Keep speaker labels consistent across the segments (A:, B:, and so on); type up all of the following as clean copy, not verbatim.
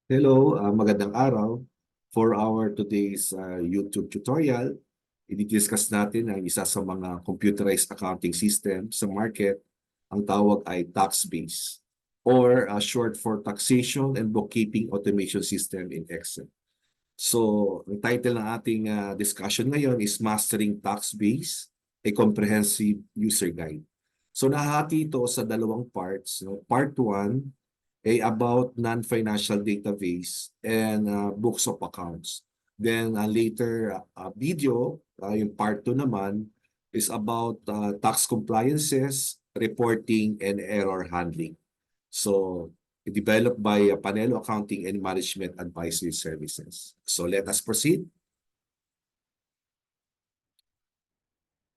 A: Hello, magandang araw. For our today's YouTube tutorial, i-discuss natin ang isa sa mga computerized accounting system sa market. Ang tawag ay TaxBase or short for Taxation and Bookkeeping Automation System in Excel. So, ang title ng ating discussion ngayon is Mastering TaxBase, a Comprehensive User Guide. So, nahati ito sa dalawang parts. No? Part 1 about non-financial database and books of accounts. Then later video, yung part 2 naman, is about tax compliances, reporting, and error handling. So, developed by Panelo Accounting and Management Advisory Services. So, let us proceed.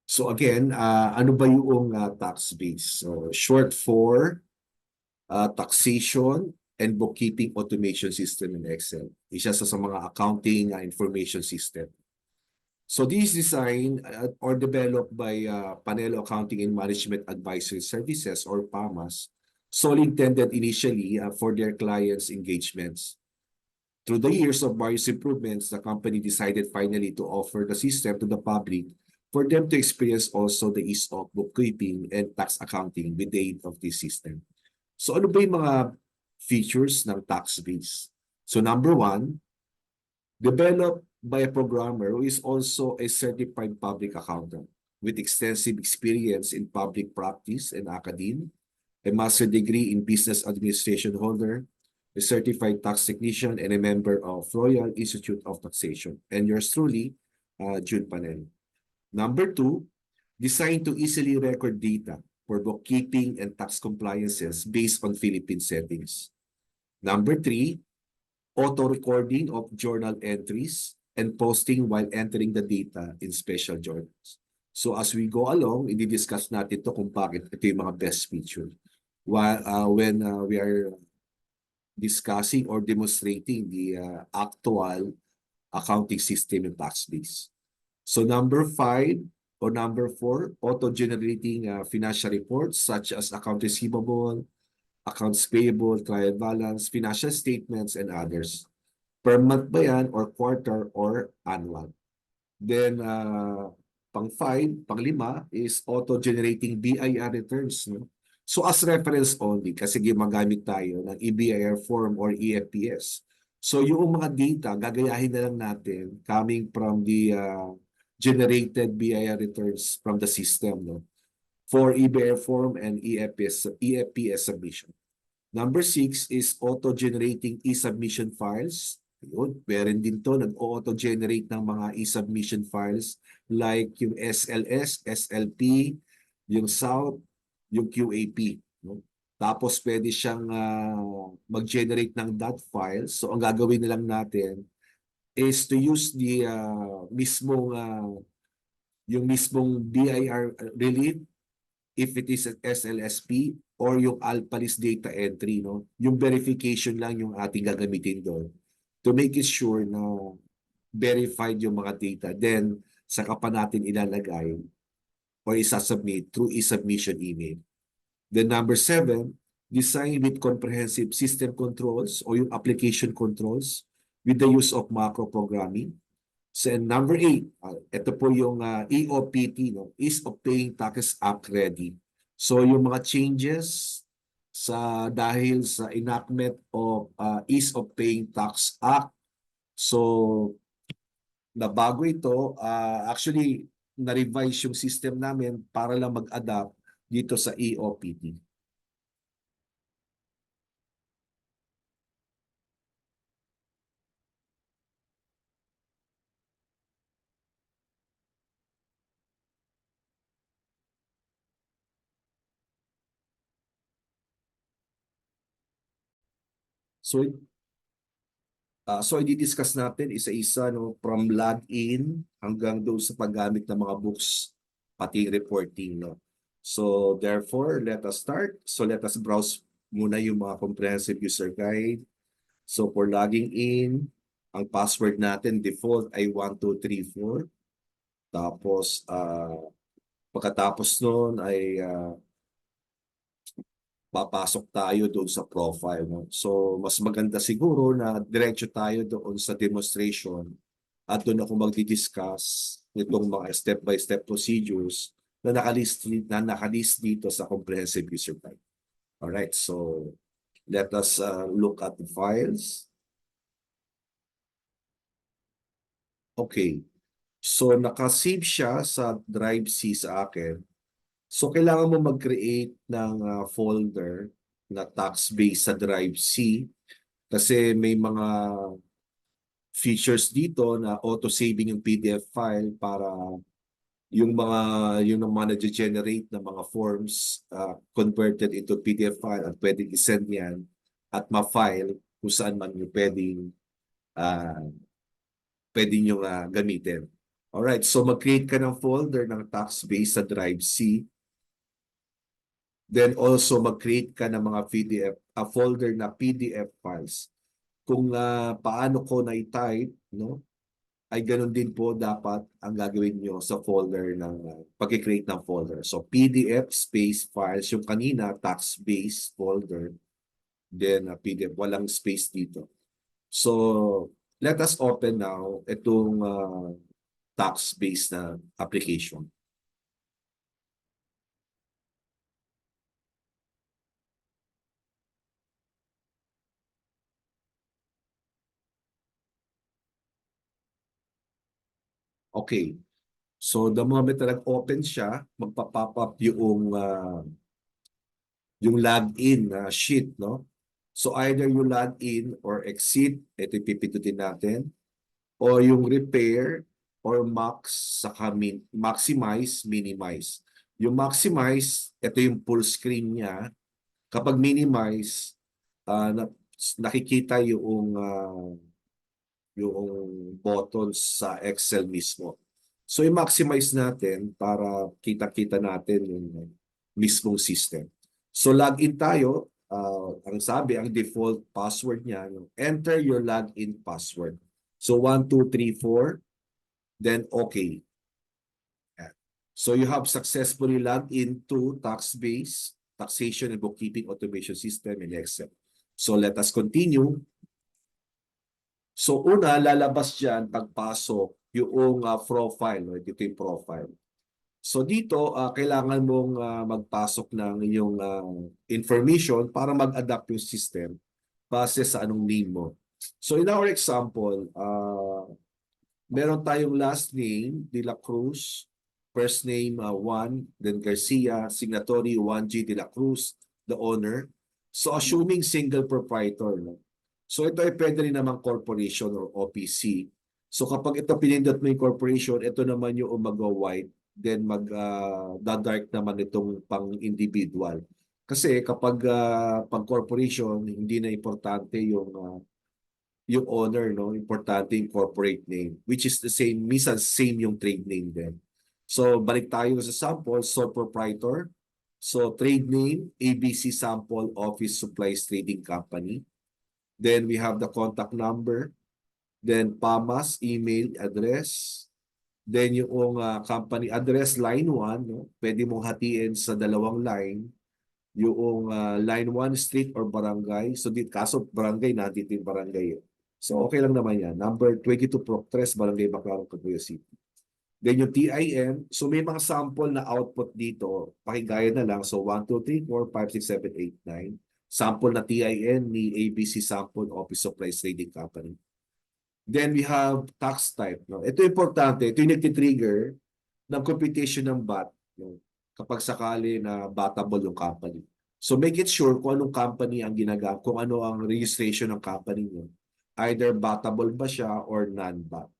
A: So again, ano ba yung tax base? So, short for taxation and bookkeeping automation system in Excel. Isa sa mga accounting information system. So this is designed or developed by Panelo Accounting and Management Advisory Services or PAMAS, solely intended initially for their clients' engagements. Through the years of various improvements, the company decided finally to offer the system to the public for them to experience also the ease of bookkeeping and tax accounting with the aid of this system. So ano ba yung mga features ng TaxBase? So number one, developed by a programmer who is also a certified public accountant with extensive experience in public practice and academe, a master degree in business administration holder, a certified tax technician, and a member of Royal Institute of Taxation. And yours truly, Jude Panel. Number two, designed to easily record data for bookkeeping and tax compliances based on Philippine settings. Number three, auto-recording of journal entries and posting while entering the data in special journals. So as we go along, i-discuss natin ito kung bakit ito yung mga best feature. When we are discussing or demonstrating the actual accounting system in TaxBase. So number 5 or number 4, auto-generating financial reports such as account receivable, accounts payable, trial balance, financial statements, and others. Per month ba yan or quarter or annual? Then pang-5 is auto-generating BIR returns. No? So as reference only, kasi gumagamit tayo ng EBIR form or EFPS. So yung mga data, gagayahin na lang natin coming from the generated BIR returns from the system, no? For EBIR form and EFPS submission. Number 6 is auto-generating e-submission files. Yun, meron din to, nag-auto-generate ng mga e-submission files like yung SLS, SLP, yung SOUT, yung QAP. No? Tapos pwede siyang mag-generate ng DOT files. So ang gagawin na lang natin is to use the yung mismong BIR relief if it is SLSP or yung ALPALIS data entry, no? Yung verification lang yung ating gagamitin doon to make it sure na verified yung mga data. Then, saka pa natin ilalagay or isasubmit through e-submission email. Then number 7, design with comprehensive system controls or yung application controls with the use of macro programming. So, and number 8, ito po yung EOPT, no? Ease of Paying Taxes Act Ready. So yung mga changes dahil sa enactment of Ease of Paying Tax Act. So nabago ito, actually na-revise yung system namin para lang mag-adapt dito sa EOPT. So i-discuss natin isa-isa, no, from login hanggang doon sa paggamit ng mga books pati reporting, no. So therefore, let us start. So let us browse muna yung mga comprehensive user guide. So for logging in, ang password natin default ay 1234. Tapos pagkatapos noon ay papasok tayo doon sa profile. No? So, mas maganda siguro na diretso tayo doon sa demonstration at doon ako magdi-discuss nitong mga step-by-step procedures na nakalist dito sa Comprehensive User Guide. Alright, so let us look at the files. Okay, so nakasave siya sa Drive C sa akin. So, kailangan mo mag-create ng folder na tax base sa Drive C kasi may mga features dito na auto-saving yung PDF file para yung mga nag-generate ng mga forms converted into PDF file at pwedeng isend yan at ma-file kung saan man yung uh, pwedeng yung gamitin. Alright, so mag-create ka ng folder ng tax base sa Drive C. Then also mag-create ka ng mga PDF, folder na PDF files. Kung paano ko na-type, no? Ay ganun din po dapat ang gagawin nyo sa folder ng pag-create ng folder. So PDF space files, yung kanina tax base folder, then PDF, walang space dito. So let us open now itong tax base na application. Okay. So the moment na nag-open siya, magpa-pop up yung login sheet, no? So either you log in or exit, ito pipindutin natin, o yung repair or max saka maximize, minimize. Yung maximize, ito yung full screen niya. Kapag minimize, nakikita yung buttons sa Excel mismo. So i-maximize natin para kita-kita natin yung mismong system. So login tayo, ang sabi, ang default password niya, enter your login password. So 1, 2, 3, 4, then okay. So you have successfully logged into TaxBase, Taxation and Bookkeeping Automation System in Excel. So let us continue. So una, lalabas dyan pagpasok yung profile. No? Dito yung profile. So dito, kailangan mong magpasok ng iyong information para mag-adapt yung system base sa anong name mo. So in our example, meron tayong last name, De La Cruz, first name Juan, then Garcia, signatory Juan G. De La Cruz, the owner. So assuming single proprietor, no? So ito ay pwede rin naman corporation or OPC. So kapag ito pinindot mo yung corporation, ito naman yung mag-white, then mag-dark naman itong pang-individual. Kasi kapag pang corporation, hindi na importante yung owner, no? Importante yung corporate name, which is the same, minsan same yung trade name din. So balik tayo sa sample, sole proprietor. So trade name, ABC Sample Office Supplies Trading Company. Then we have the contact number. Then PAMAS, email address. Then yung company address, line 1, no? Pwede mong hatiin sa dalawang line. Yung line 1, street or barangay. So kaso barangay, nandito yung barangay. So okay lang naman yan. Number 22 Proctres, Barangay Baclaran, Cabuya City. Then yung TIN, so may mga sample na output dito. Pakigaya na lang. So 1, 2, 3, 4, 5, 6, 7, 8, 9. Sample na TIN ni ABC Sample Office Supplies Trading Company. Then we have tax type. No? Ito importante. Ito yung nagtitrigger ng computation ng VAT, no? Kapag sakali na batable yung company. So make it sure kung anong company ang ginagamit, kung ano ang registration ng company nyo. Either batable ba siya or non-VAT.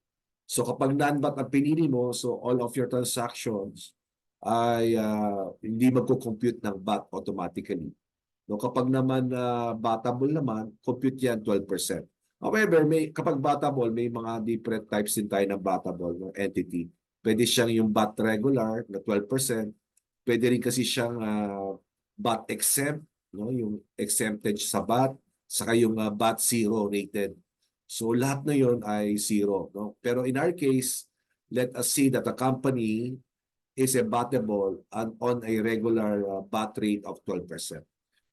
A: So kapag non-VAT ang pinili mo, so all of your transactions ay hindi magko-compute ng VAT automatically. No, kapag naman batable naman, compute yan 12%. However, kapag batable, may mga different types din tayo ng batable, no, entity. Pwede siyang yung VAT regular na 12%. Pwede rin kasi siyang VAT exempt, no, yung exempted sa VAT, saka yung VAT zero rated. So lahat na yon ay zero. No? Pero in our case, let us see that the company is a VATable and on a regular VAT rate of 12%.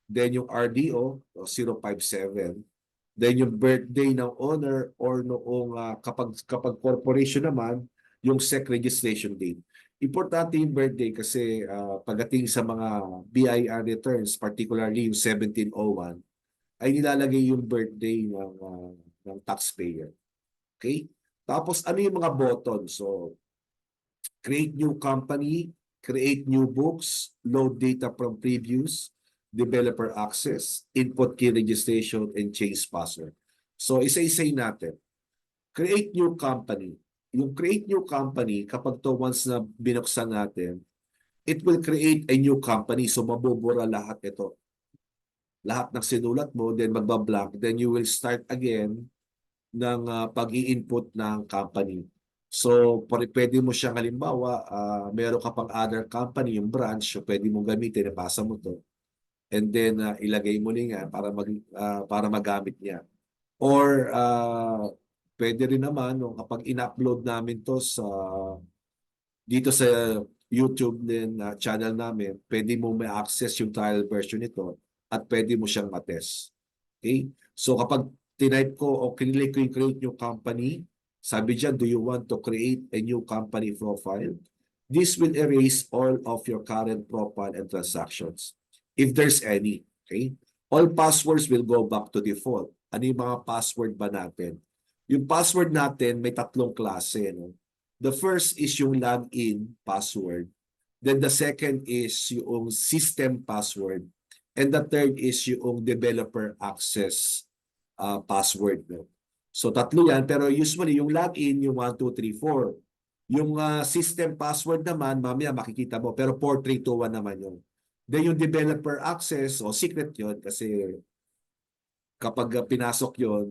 A: then yung RDO o 057, then yung birthday ng owner or noong kapag corporation naman, yung SEC registration date. Importante yung birthday kasi pagdating sa mga BIR returns, particularly yung 1701, ay nilalagay yung birthday ng taxpayer. Okay? Tapos ano yung mga buttons? So, create new company, create new books, load data from previous, developer access, input key registration, and change password. So, isa-isay natin. Create new company. Yung create new company, kapag to once na binuksan natin, it will create a new company. So, mabubura lahat ito. Lahat ng sinulat mo, then magbablank. Then you will start again ng pag-i-input ng company. So, pwede mo siyang halimbawa, meron ka pang other company, yung branch, so pwede mong gamitin, ipasa mo to. And then, ilagay mo niya para magamit niya. Or, pwede rin naman, kapag in-upload namin to dito sa YouTube din channel namin, pwede mo may access yung trial version nito at pwede mo siyang matest. Okay? So, kapag tinype ko o kinilike ko yung create new company, sabi dyan, do you want to create a new company profile? This will erase all of your current profile and transactions, if there's any. Okay? All passwords will go back to default. Ano yung mga password ba natin? Yung password natin may tatlong klase. No? The first is yung login password. Then the second is yung system password. And the third is yung developer access password. No? So tatlo yan, pero usually yung login, yung 1, 2, 3, 4. Yung system password naman, mamaya makikita mo, pero 4, 3, 2, 1 naman yun. Then yung developer access, o secret yun, kasi kapag pinasok yun,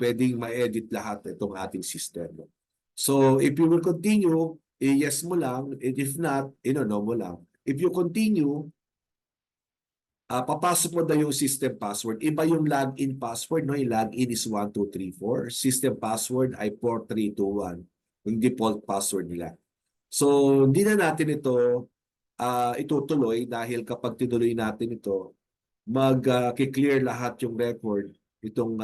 A: pwedeng ma-edit lahat itong ating system. No? So if you will continue, yes mo lang, and if not, no mo lang. If you continue, papasok mo na yung system password. Iba yung login password, no? Yung login is 1, 2, 3, 4. System password ay 4, 3, 2, 1. Yung default password nila. So, hindi na natin ito itutuloy dahil kapag tinuloy natin ito, mag-clear lahat yung record itong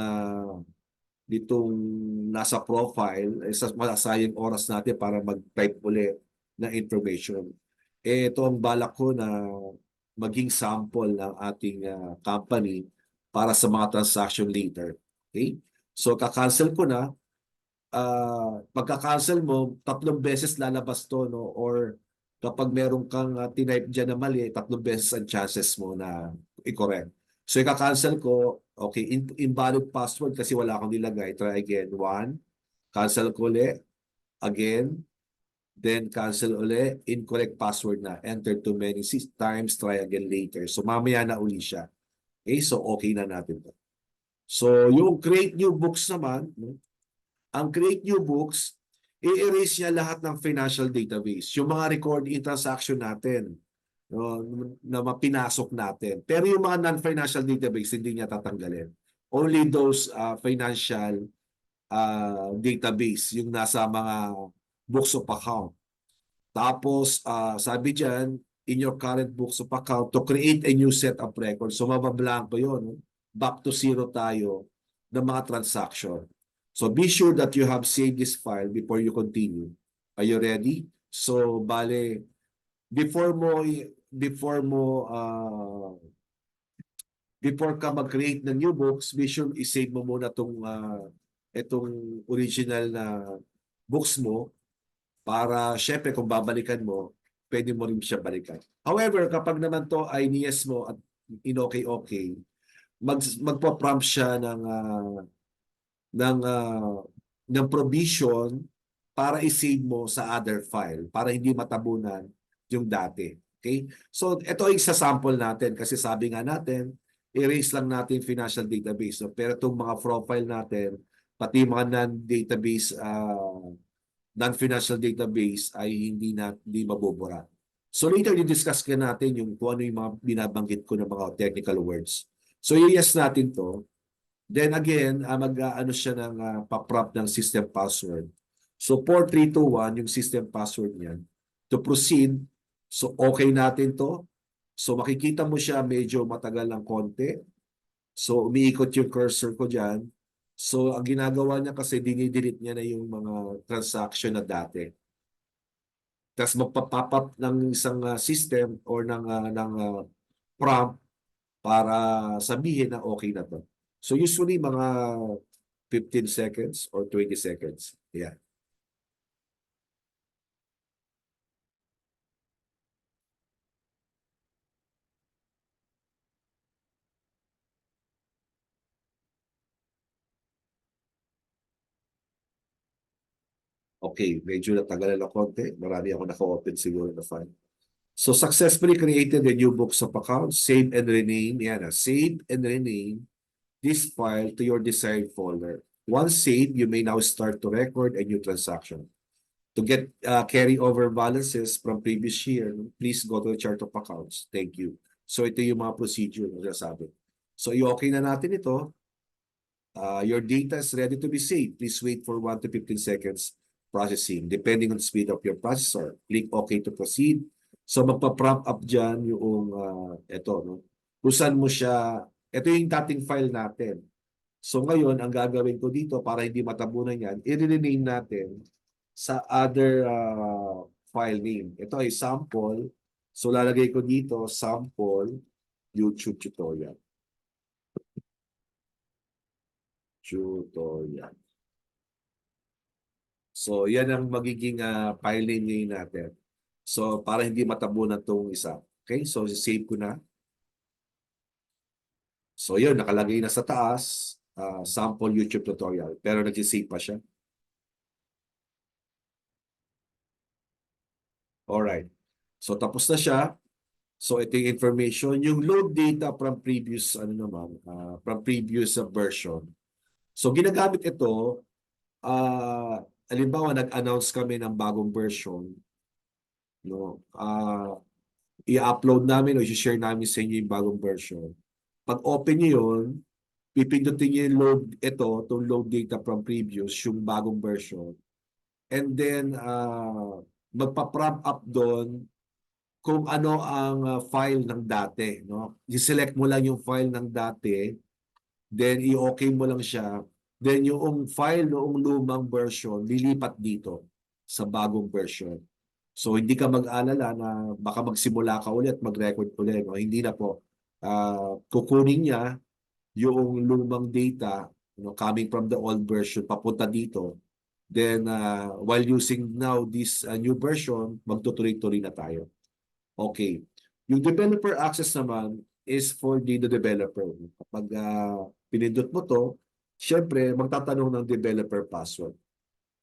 A: nasa profile, masasayang oras natin para mag-type ulit ng information. Ito ang balak ko na maging sample ng ating company para sa mga transaction later. Okay? So, kakancel ko na. Pagka-cancel mo, 3 beses lalabas to, no? Or kapag meron kang tinype dyan na mali, 3 beses ang chances mo na i-correct. So, ika-cancel ko, okay, invalid password kasi wala akong nilagay. Try again. 1, cancel ko ulit. Again, then cancel ulit. Incorrect password na. Enter too many times. Try again later. So, mamaya na uli siya. Okay, so okay na natin to. So, yung create new books naman, no? Ang create new books, i-erase niya lahat ng financial database. Yung mga record in transaction natin, na mapinasok natin. Pero yung mga non-financial database, hindi niya tatanggalin. Only those financial database, yung nasa mga books of account. Tapos, sabi dyan, in your current books of account, to create a new set of records. So, mabablanko yun. Back to zero tayo ng mga transaction. So, be sure that you have saved this file before you continue. Are you ready? So, bale, before ka mag-create ng new books, be sure i-save mo muna itong original na books mo para syempre kung babalikan mo, pwede mo rin siya balikan. However, kapag naman to ay niyes mo at in-okay, magpo-prompt siya ng provision para i-save mo sa other file para hindi matabunan yung dati. Okay? So, ito ay sa sample natin kasi sabi nga natin, erase lang natin financial database. No? Pero itong mga profile natin, pati mga non-financial database ay hindi mabubura. So later, i-discuss ka natin kung ano yung mga binabanggit ko ng mga technical words. So i-yes natin to. Then again, mag-ano siya ng pa-prompt ng system password. So 4321 yung system password niyan. To proceed, so okay natin to. So makikita mo siya medyo matagal ng konti. So umiikot yung cursor ko dyan. So ang ginagawa niya kasi dinidelete niya na yung mga transaction na dati. Tapos magpa-pop up ng isang system or ng prompt para sabihin na okay na to. So usually mga 15 seconds or 20 seconds. Yeah. Okay, medyo natagalan ng konti. Marami ako naka-open siguro na file. So successfully created a new books of account, save and rename. Yan, save and rename this file to your desired folder. Once saved, you may now start to record a new transaction. To get carryover balances from previous year, please go to the chart of accounts. Thank you. So ito yung mga procedure na sabi. So i-okay na natin ito. Your data is ready to be saved. Please wait for 1 to 15 seconds processing. Depending on the speed of your processor, click OK to proceed. So magpa-prompt up dyan yung ito. No? Kung saan mo siya, ito yung dating file natin. So ngayon, ang gagawin ko dito para hindi matabunan yan, i-rename natin sa other file name. Ito ay sample. So lalagay ko dito, sample YouTube tutorial. Tutorial. So yan ang magiging file name ngayon natin. So para hindi matabunan itong isa. Okay, so save ko na. So yun, nakalagay na sa taas, sample YouTube tutorial. Pero nag-save pa siya. Alright. So tapos na siya. So ito yung information. Yung load data from previous, from previous version. So ginagamit ito, halimbawa nag-announce kami ng bagong version, no? I-upload namin o i-share namin sa inyo yung bagong version. Pag open nyo yun, pipindutin nyo yung load ito, itong load data from previous, yung bagong version. And then, magpa-prompt up doon kung ano ang file ng dati. No? I-select mo lang yung file ng dati, then i-okay mo lang siya. Then yung file noong lumang version, lilipat dito sa bagong version. So hindi ka mag-alala na baka magsimula ka ulit, mag-record ulit. No? Hindi na po. Kukunin niya yung lumang data, coming from the old version, papunta dito. Then while using now this new version, magtutuloy-tuloy na tayo. Okay. Yung developer access naman is for the developer. Kapag pinindot mo to, syempre, magtatanong ng developer password.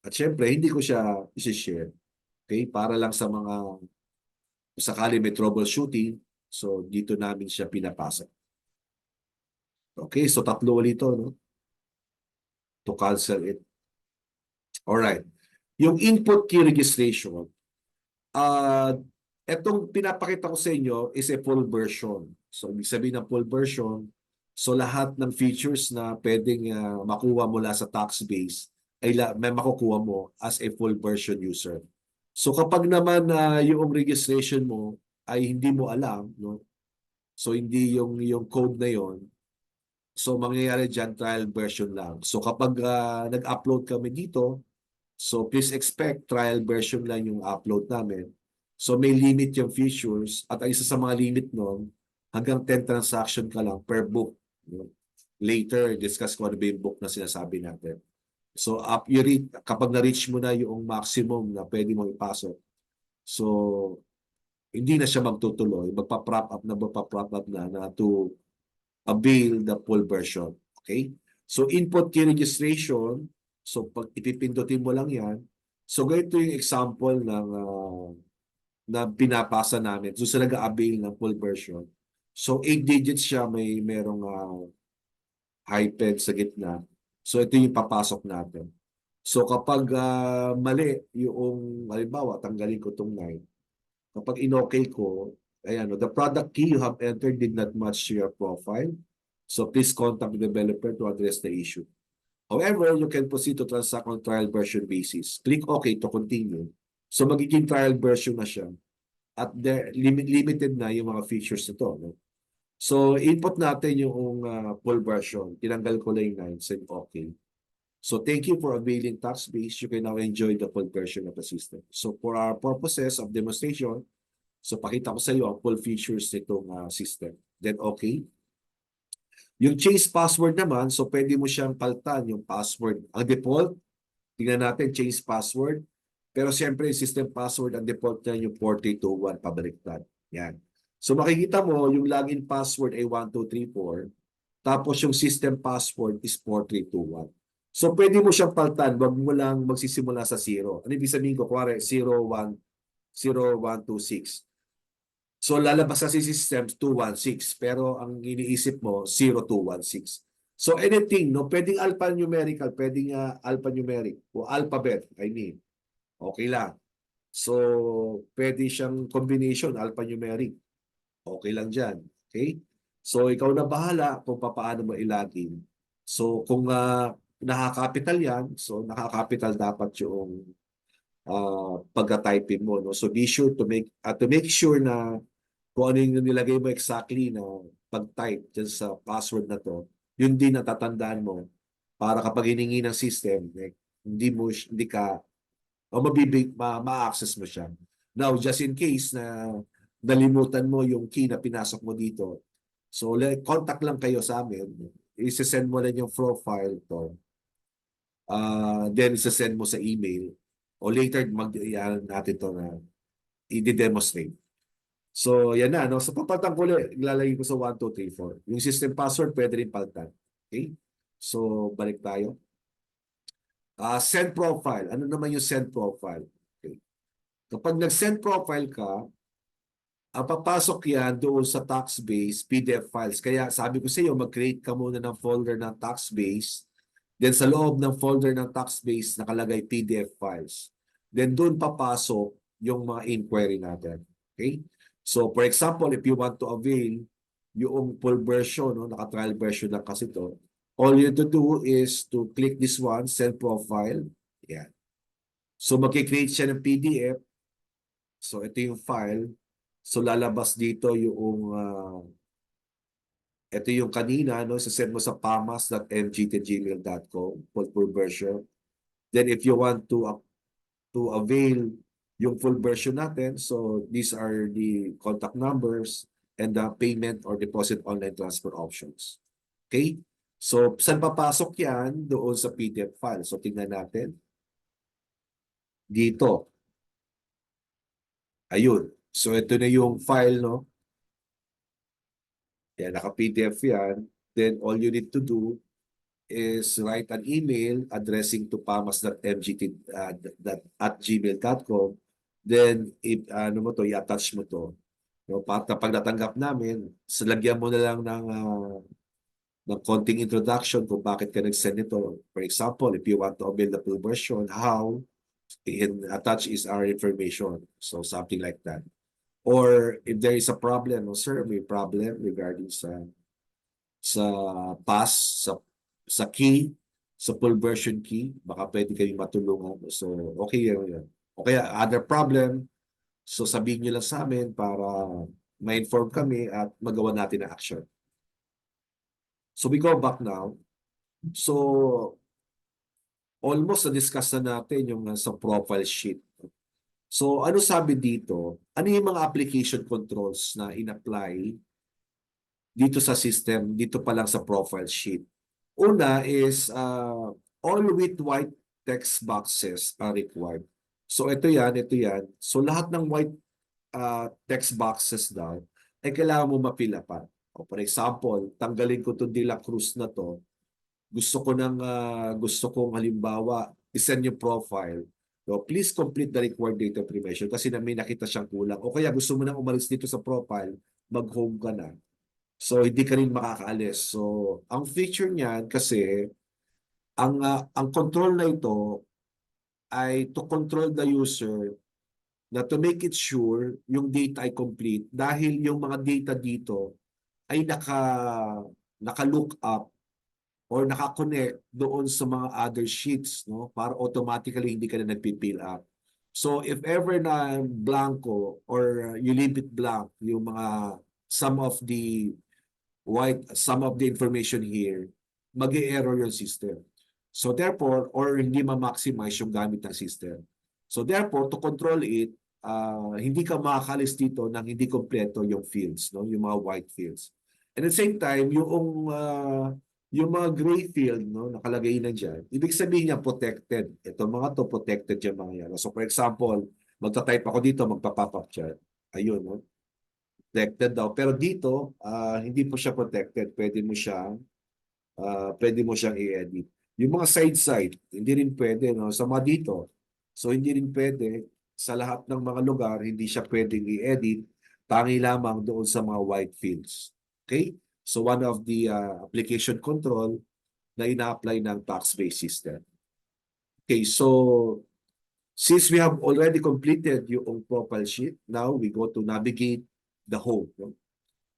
A: At syempre, hindi ko siya isi-share. Okay? Para lang sa mga sakali may troubleshooting, so dito namin siya pinapasa. Okay, so tatlo ulit ito, no? To cancel it. Alright. Yung input key registration, etong pinapakita ko sa inyo is a full version. So, ibig sabihin ng full version, so lahat ng features na pwedeng makuha mula sa tax base ay may makukuha mo as a full version user. So kapag naman yung registration mo ay hindi mo alam, no? So hindi yung code na yon, so mangyayari dyan trial version lang. So kapag nag-upload kami dito, so please expect trial version lang yung upload namin. So may limit yung features at ang isa sa mga limit nun, hanggang 10 transaction ka lang per book. Later, discuss ko ano ba yung book na sinasabi natin. So kapag na-reach mo na yung maximum na pwede mo ipasok, so hindi na siya magtutuloy, magpa-prop up na to avail the full version. Okay? So input key registration, so pag ipipindutin mo lang yan, so ganito yung example ng na binabasa namin. So sila nag-avail ng full version. So 8 digits siya, merong hyphen sa gitna. So ito yung papasok natin. So kapag mali yung, halimbawa, tanggalin ko itong 9. Kapag in-okay ko, ayan, the product key you have entered did not match your profile. So please contact the developer to address the issue. However, you can proceed to transact on trial version basis. Click OK to continue. So magiging trial version na siya. at limited na yung mga features nito, no? So, input natin yung full version. Tinanggal ko lang yung 9, said okay. So, thank you for availing TaxBase. You can now enjoy the full version of the system. So, for our purposes of demonstration, so pakita ko sa iyo ang full features nitong system. Then, okay. Yung change password naman, so pwede mo siyang palitan yung password. Ang default, tingnan natin, change password. Pero siyempre, yung system password, ang default niya yung 4321, pabaliktad. Yan. So makikita mo, yung login password ay 1234. Tapos yung system password is 4321. So pwede mo siyang palitan, wag mo lang magsisimula sa 0. Ano ibig sabihin ko? Kuwari, 0126. So lalabas sa system 216, pero ang iniisip mo 0216. So anything, no, pwedeng alphanumerical, pwedeng alphanumeric o alphabet, I mean. Okay lang. So pwede siyang combination alphanumeric. Okay lang diyan. Okay? So ikaw na bahala kung paano mo ilagin. So kung nakakapital 'yan, so nakakapital dapat yung pagka-typing mo, no. So be sure to make sure na kung ano yung nilagay mo exactly na pag-type dyan sa password na to, yun din natatandaan mo para kapag hiningi ng system, hindi ka, o ma-access mo siya. Now, just in case na nalimutan mo yung key na pinasok mo dito, so contact lang kayo sa amin, isesend mo lang yung profile to, then isesend mo sa email, o later natin to na i-demonstrate. So, yan na, no? So, papalitan ko ulit. Ilalagay ko sa 1, 2, 3, 4. Yung system password, pwede rin palitan. Okay? So, balik tayo. Send profile. Ano naman yung send profile? Okay. Kapag nag-send profile ka, papasok yan doon sa TaxBase PDF files. Kaya sabi ko sa iyo, mag-create ka muna ng folder ng TaxBase. Then sa loob ng folder ng TaxBase, nakalagay PDF files. Then doon papasok yung mga inquiry natin. Okay? So, for example, if you want to avail yung full version, no, naka-trial version lang kasi to, all you have to do is to click this one, send profile. Yan. So, mag-create siya ng PDF. So, ito yung file. So, lalabas dito ito yung kanina, no, send mo sa pamas.mgt@gmail.com, full version. Then, if you want to avail yung full version natin. So these are the contact numbers and the payment or deposit online transfer options. Okay? So saan papasok yan? Doon sa PDF file. So tingnan natin. Dito. Ayun. So ito na yung file, no? Yan, naka-PDF yan. Then all you need to do is write an email addressing to pamas.mgt@gmail.com. Then, ano mo to, i-attach mo to. No, para kapag natanggap namin, lagyan mo na lang ng konting introduction kung bakit ka nag-send ito. For example, if you want to avail the full version, how, attach is our information. So, something like that. Or if there is a problem, no, sir, may problem regarding sa pass, sa key, sa full version key, baka pwede kayong matulungan. So, okay yan. O kaya, other problem, so sabihin nyo lang sa amin para ma-inform kami at magawa natin ang action. So, we go back now. So, almost na-discuss na natin yung sa profile sheet. So, ano sabi dito? Ano yung mga application controls na in-apply dito sa system, dito pa lang sa profile sheet? Una is all with white text boxes are required. So ito yan. So lahat ng white text boxes daw ay kailangan mo mapila pa. O for example, tanggalin ko itong De La Cruz na to. Gusto kong halimbawa i-send yung profile. So please complete the required data information kasi may nakita siyang kulang. O kaya gusto mo nang umalis dito sa profile, mag-home ka na. So hindi ka rin makakaalis. So ang feature niyan kasi ang control na ito ay to control the user na to make it sure yung data ay complete dahil yung mga data dito ay naka-look up or naka-connect doon sa mga other sheets, no, para automatically hindi ka na nagpi-fill up. So if ever na blanco or you leave it blank, yung mga some of the information here, mag-e-error yung system. So therefore, or hindi ma-maximize yung gamit ng system. So therefore, to control it, hindi ka makakalis dito nang hindi kompleto yung fields, no? Yung mga white fields. And at the same time, yung mga gray field, no, nakalagay na dyan, ibig sabihin niya protected. Ito mga to, protected yung mga yan. So for example, magta-type ako dito, magpa-pop up chat. Ayun, no? Protected daw. Pero dito, hindi po siya protected. Pwede mo siyang i-edit. Yung mga side-side, hindi rin pwede, no? Sa mga dito. So hindi rin pwede sa lahat ng mga lugar, hindi siya pwedeng i-edit. Tangi lamang doon sa mga white fields. Okay? So one of the application control na ina-apply ng tax-based system. Okay, so since we have already completed yung profile sheet, now we go to navigate the home. No?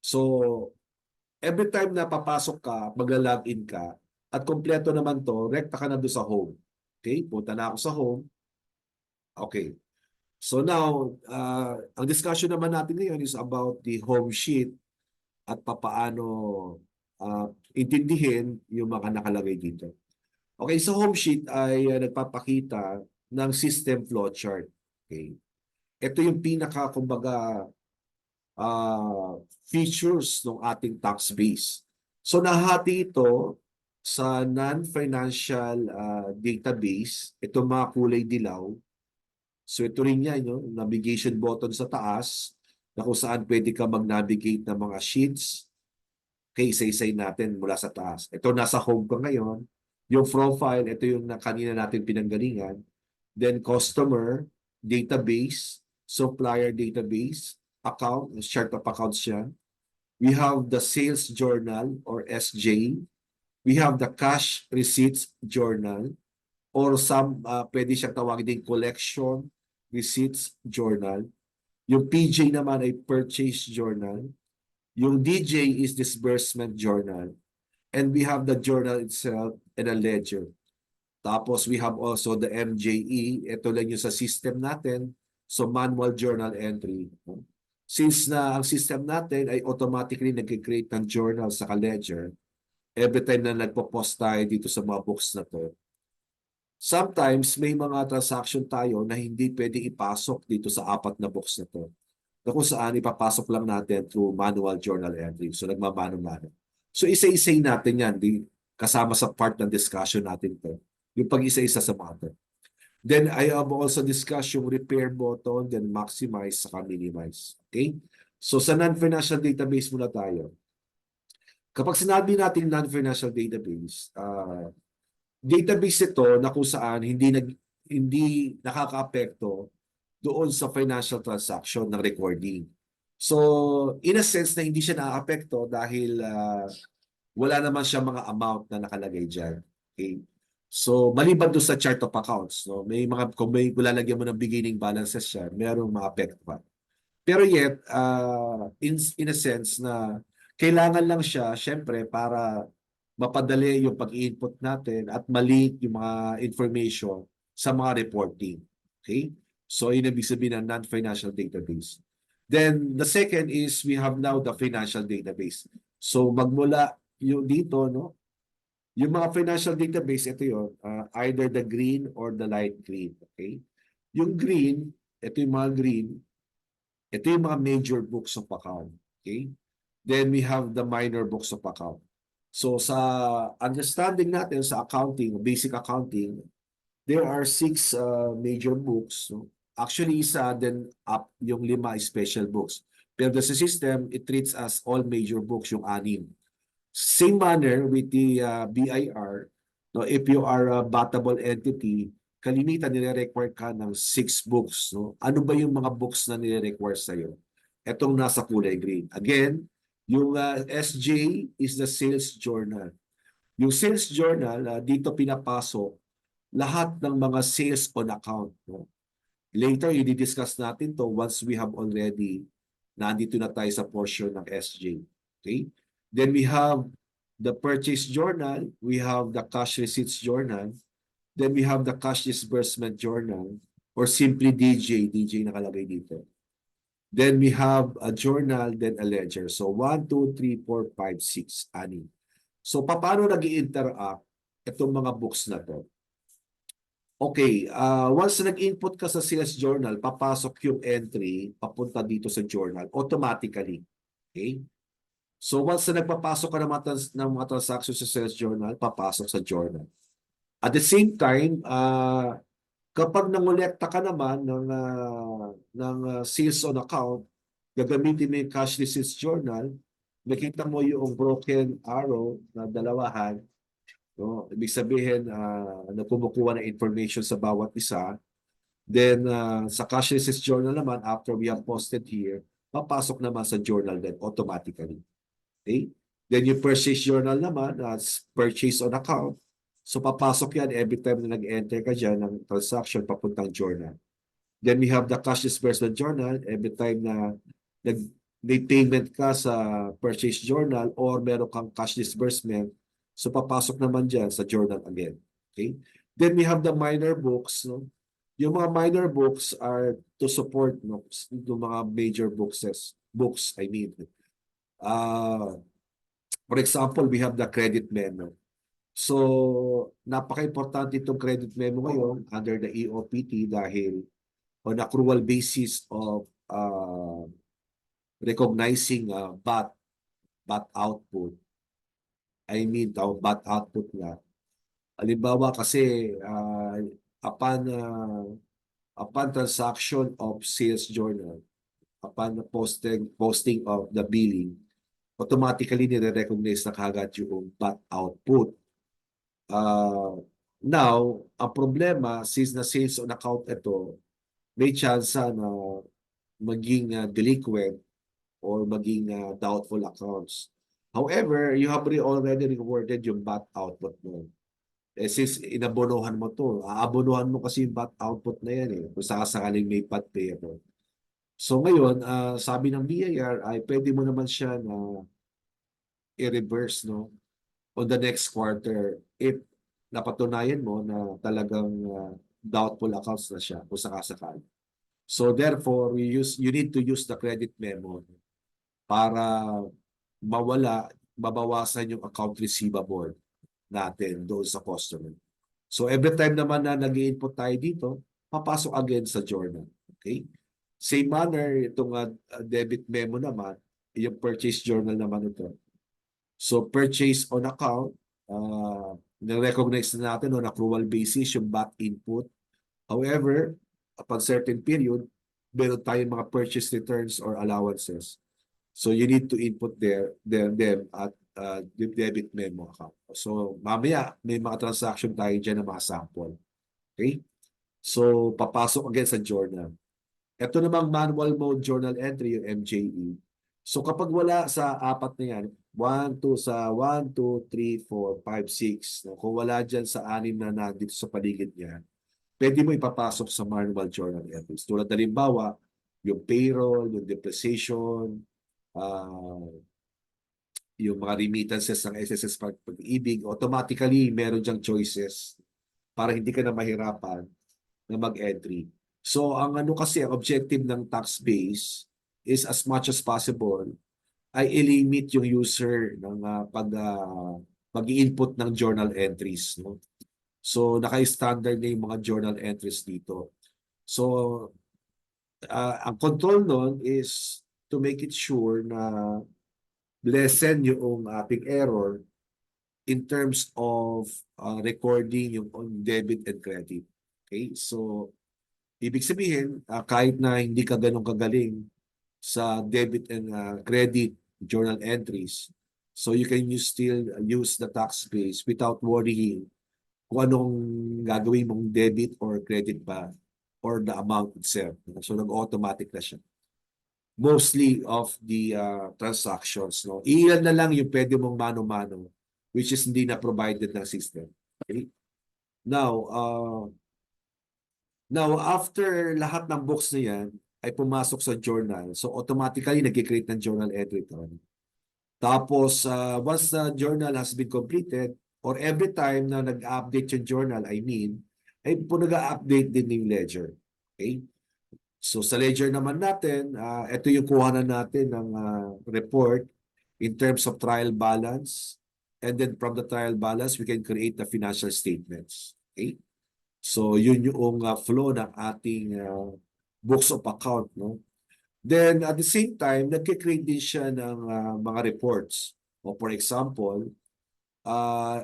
A: So every time na papasok ka, magla-login ka, at kompleto naman to, rekta ka na doon sa home. Okay, punta na ako sa home. Okay. So now, ang discussion naman natin ngayon is about the home sheet at papaano intindihin yung mga nakalagay dito. Okay, so home sheet ay nagpapakita ng system flowchart. Okay. Ito yung pinaka, kumbaga, features ng ating tax base. So nahati ito sa non-financial database. Ito mga kulay dilaw. So ito rin yan, yung navigation button sa taas na kung saan pwede ka mag-navigate ng mga sheets. Okay, isa-isay natin mula sa taas. Ito nasa home ka ngayon. Yung profile, ito yung kanina natin pinanggalingan. Then customer, database, supplier database, account, chart of accounts yan. We have the sales journal or SJ. We have the cash receipts journal or pwede siyang tawagin din collection receipts journal. Yung PJ naman ay purchase journal. Yung DJ is disbursement journal. And we have the journal itself and a ledger. Tapos we have also the MJE. Ito lang yung sa system natin. So manual journal entry. Since na ang system natin ay automatically nag-create ng journal sa ledger, every time na nagpo-post tayo dito sa mga books na to, sometimes may mga transaction tayo na hindi pwede ipasok dito sa 4 na books na to. Na kung saan ipapasok lang natin through manual journal entry. So nagmamano-mano. So isa-isay natin yan. Kasama sa part ng discussion natin to. Yung pag-isa-isa sa mga to. Then I have also discussed yung repair button, then maximize, saka minimize. Okay? So sa non-financial database muna tayo. Kapag sinabi natin non-financial database, database ito na kung saan hindi nakaka-apekto doon sa financial transaction ng recording. So in a sense na hindi siya nakaka-apekto dahil wala naman siya mga amount na nakalagay dyan. Okay? So, maliban doon sa chart of accounts, no? Kung may lalagyan mo ng beginning balances siya, mayroong ma-affect pa. Pero yet, in a sense na kailangan lang siya, syempre, para mapadali yung pag-input natin at mali yung mga information sa mga reporting. Okay? So, yun ang ibig sabihin ng non-financial database. Then, the second is we have now the financial database. So, magmula yung dito, no? Yung mga financial database, ito yun, either the green or the light green. Okay? Yung green, ito yung mga green, ito yung mga major books of account. Okay? Then we have the minor books of account. So sa understanding natin sa accounting, basic accounting, there are 6 major books. No? Actually, isa then up yung 5 special books. Pero sa system, it treats as all major books, yung 6. Same manner with the BIR, no, if you are a battable entity, kalimitan nire-require ka ng 6 books. No? Ano ba yung mga books na nire-require sa'yo? Etong nasa kulay green. Again, yung SJ is the sales journal. Yung sales journal, dito pinapasok lahat ng mga sales on account. No? Later, i-discuss natin to once we have already nandito na tayo sa portion ng SJ. Okay? Then we have the purchase journal, we have the cash receipts journal, then we have the cash disbursement journal, or simply DJ, DJ nakalagay dito. Then we have a journal, then a ledger. So 1, 2, 3, 4, 5, 6, 6. So paano nag-i-interact itong mga books na to? Okay, once nag-input ka sa sales journal, papasok yung entry papunta dito sa journal automatically. Okay? So once na nagpapasok ka ng mga transactions sa sales journal, papasok sa journal. At the same time, kapag nangolekta ka naman ng sales on account, gagamitin mo yung cash receipts journal, nakita mo yung broken arrow na dalawahan, no? Ibig sabihin, na kumukuha ng information sa bawat isa. Then, sa cash receipts journal naman, after we have posted here, papasok naman sa journal then automatically. Okay? Then yung purchase journal naman, as purchase on account. So papasok yan every time na nag-enter ka dyan ng transaction papuntang journal. Then we have the cash disbursement journal every time na may payment ka sa purchase journal or meron kang cash disbursement. So papasok naman dyan sa journal again. Okay? Then we have the minor books. No? Yung mga minor books are to support, no, yung mga major books, I mean. For example, we have the credit memo. So, napaka-importante itong credit memo ngayon under the EOPT dahil on accrual basis of recognizing BAT output. I mean, BAT output na. Halimbawa kasi upon transaction of sales journal, upon the posting of the billing, automatically nire-recognize na kagad yung BAT output. Now, ang problema, since na sales on account ito, may chance na maging delinquent or maging doubtful accounts. However, you have already recorded yung BAT output mo. Since inabonohan mo to, aabonohan mo kasi yung BAT output na yan kung sakaling may BAT payable. So ngayon, sabi ng BIR ay pwede mo naman siya na i-reverse, no, on the next quarter if napatunayan mo na talagang doubtful accounts na siya kung sakasakali. So therefore, you need to use the credit memo para mabawasan yung account receivable natin doon sa customer. So every time naman na nag-i-input tayo dito, papasok again sa journal. Okay? Same manner, itong debit memo naman, yung purchase journal naman ito. So purchase on account, na-recognize na natin on accrual basis yung BAT input. However, upon certain period, meron tayong mga purchase returns or allowances. So you need to input them at the debit memo account. So mamaya, may mga transaction tayo dyan na mga sample. Okay? So papasok again sa journal. Ito namang manual mode journal entry, yung MJE. So kapag wala sa apat na yan, 1, 2, 3, 4, 5, 6. No? Kung wala dyan sa 6 na nandito sa paligid niya, pwede mo ipapasok sa manual journal entries. Tulad halimbawa, yung payroll, yung depreciation, yung mga remittances ng SSS Pag-ibig, automatically meron dyang choices para hindi ka na mahirapan na mag-entry. So ang kasi, ang objective ng tax base is as much as possible ay i-limit yung user ng pag-i-input ng journal entries. No? So naka-standard na yung mga journal entries dito. So ang control nun is to make it sure na lessen yung ating error in terms of recording yung on debit and credit. Okay? So ibig sabihin, kahit na hindi ka ganun kagaling sa debit and credit journal entries, so you can still use the tax base without worrying kung anong gagawin mong debit or credit ba or the amount itself. So nag-automatic na siya. Mostly of the transactions. No? Iyan na lang yung pwede mong mano-mano which is hindi na provided ng system. Okay? Now, after lahat ng books na yan ay pumasok sa journal, so automatically nag-create ng journal entry ito. Tapos, once the journal has been completed, or every time na nag-update yung journal, ay nag-update din yung ledger. Okay? So sa ledger naman natin, ito yung kuhanan natin ng report in terms of trial balance. And then from the trial balance, we can create the financial statements. Okay? So yun yung flow ng ating books of account, no? Then at the same time, nagke-create din siya ng mga reports. O for example,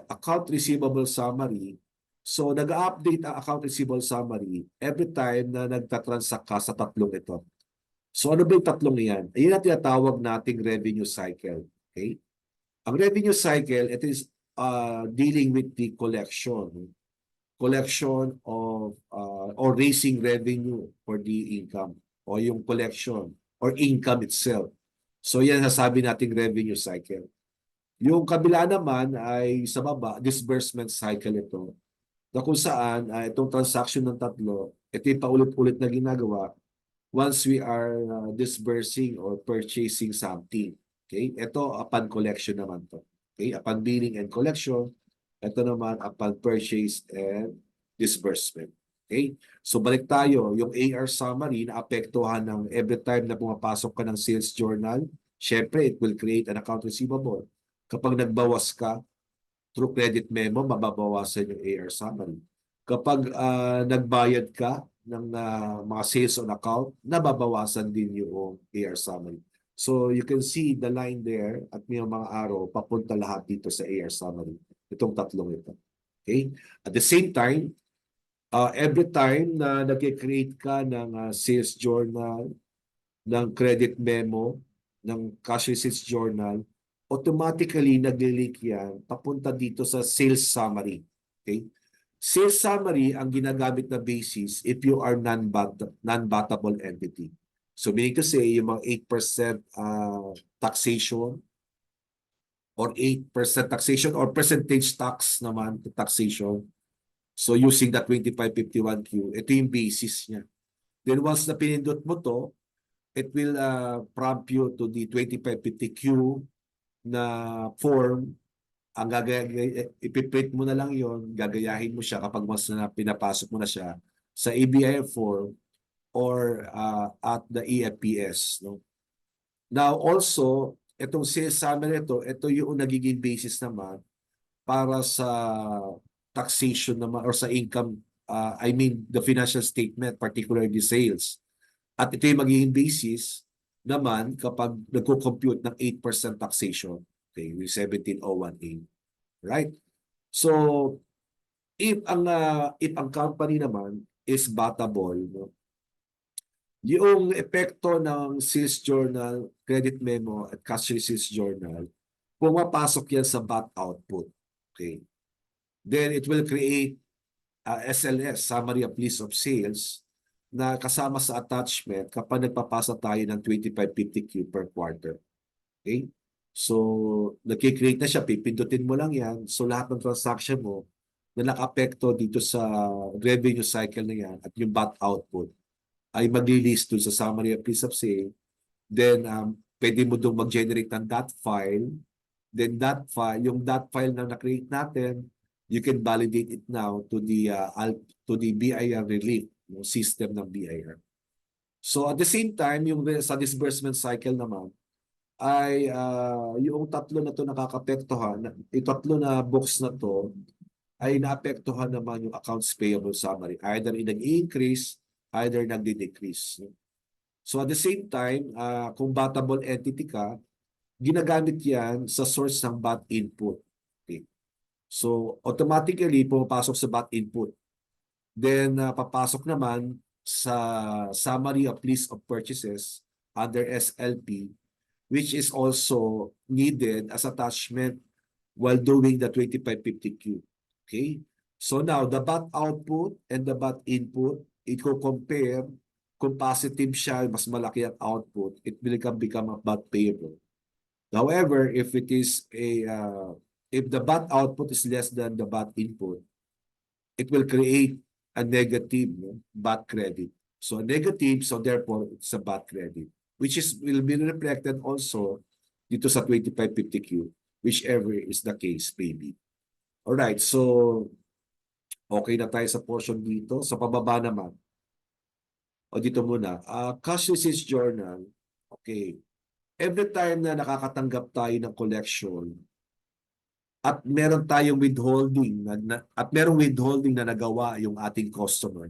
A: account receivable summary. So nag-update ang account receivable summary every time na nagtatransact ka sa tatlong ito. So ano ba yung tatlong iyan? Ayun ang tinatawag nating revenue cycle. Okay? Ang revenue cycle, it is dealing with the collection of or raising revenue for the income o yung collection or income itself. So yan sasabi nating revenue cycle. Yung kabila naman ay sa baba, disbursement cycle ito. Na kung saan itong transaction ng tatlo, ito yung paulit-ulit na ginagawa once we are disbursing or purchasing something. Okay? Ito upon collection naman to. Okay? Upon billing and collection, ito naman upon purchase and disbursement. Okay? So balik tayo, yung AR summary na apektuhan ng every time na pumapasok ka ng sales journal, syempre it will create an account receivable. Kapag nagbawas ka through credit memo, mababawasan yung AR summary. Kapag nagbayad ka ng mga sales on account, nababawasan din yung AR summary. So you can see the line there at may mga arrow papunta lahat dito sa AR summary. Itong tatlong ito. Okay? At the same time, every time na nag-create ka ng sales journal, ng credit memo, ng cash receipts journal, automatically nag-link yan papunta dito sa sales summary. Okay? Sales summary ang ginagamit na basis if you are non-battable entity. So meaning to say, yung mga 8% taxation or 8% taxation or percentage tax naman taxation. So using the 2551Q, ito yung basis niya. Then once na pinindot mo to, it will prompt you to the 2550Q na form. Ang ipiprint mo na lang yon, gagayahin mo siya kapag mas na pinapasok mo na siya sa ABIF form or at the EFPS. No? Now also, itong sales summary ito yung nagiging basis naman para sa taxation naman or sa income, I mean the financial statement, particularly sales. At ito yung magiging basis naman kapag nagko-compute ng 8% taxation. Okay, with 1701A. Right? So, if ang company naman is battable, no? Yung epekto ng sales journal, credit memo, at cash receipts journal, pumapasok yan sa BAT output. Okay? Then it will create SLS, Summary of List of Sales, na kasama sa attachment kapag nagpapasa tayo ng 2550Q per quarter. Okay? So, nag-create na siya, pipindutin mo lang yan. So, lahat ng transaction mo na naka-apekto dito sa revenue cycle na yan at yung BAT output ay mag-release dun sa Summary of List of Sale. Then, pwede mo doon mag-generate ng DAT file. Then, yung DAT file na na-create natin, you can validate it now to the BIR relief, yung system ng BIR. So, at the same time, yung sa disbursement cycle naman, ay yung tatlo na to nakakapektuhan, yung tatlo na box na to ay naapektuhan naman yung accounts payable summary. Either nag-increase, either nag-decrease. So at the same time, kung battable entity ka, ginagamit yan sa source ng BAT input. Okay. So automatically, pumapasok sa BAT input. Then papasok naman sa summary of list of purchases under SLP, which is also needed as attachment while doing the 2550Q. Okay? So now, the BAT output and the BAT input, i-compare, kung positive siya, mas malaki ang output, it will become a BAT payable. However, if it is if the BAT output is less than the BAT input, it will create a negative BAT credit. So a negative, so therefore, it's a BAT credit, which will be reflected also dito sa 2550Q, whichever is the case, maybe. Alright, so, okay na tayo sa portion dito. Sa pababa naman, O dito muna, cash receipts journal. Okay. Every time na nakakatanggap tayo ng collection at meron tayong withholding at merong withholding na nagawa yung ating customer.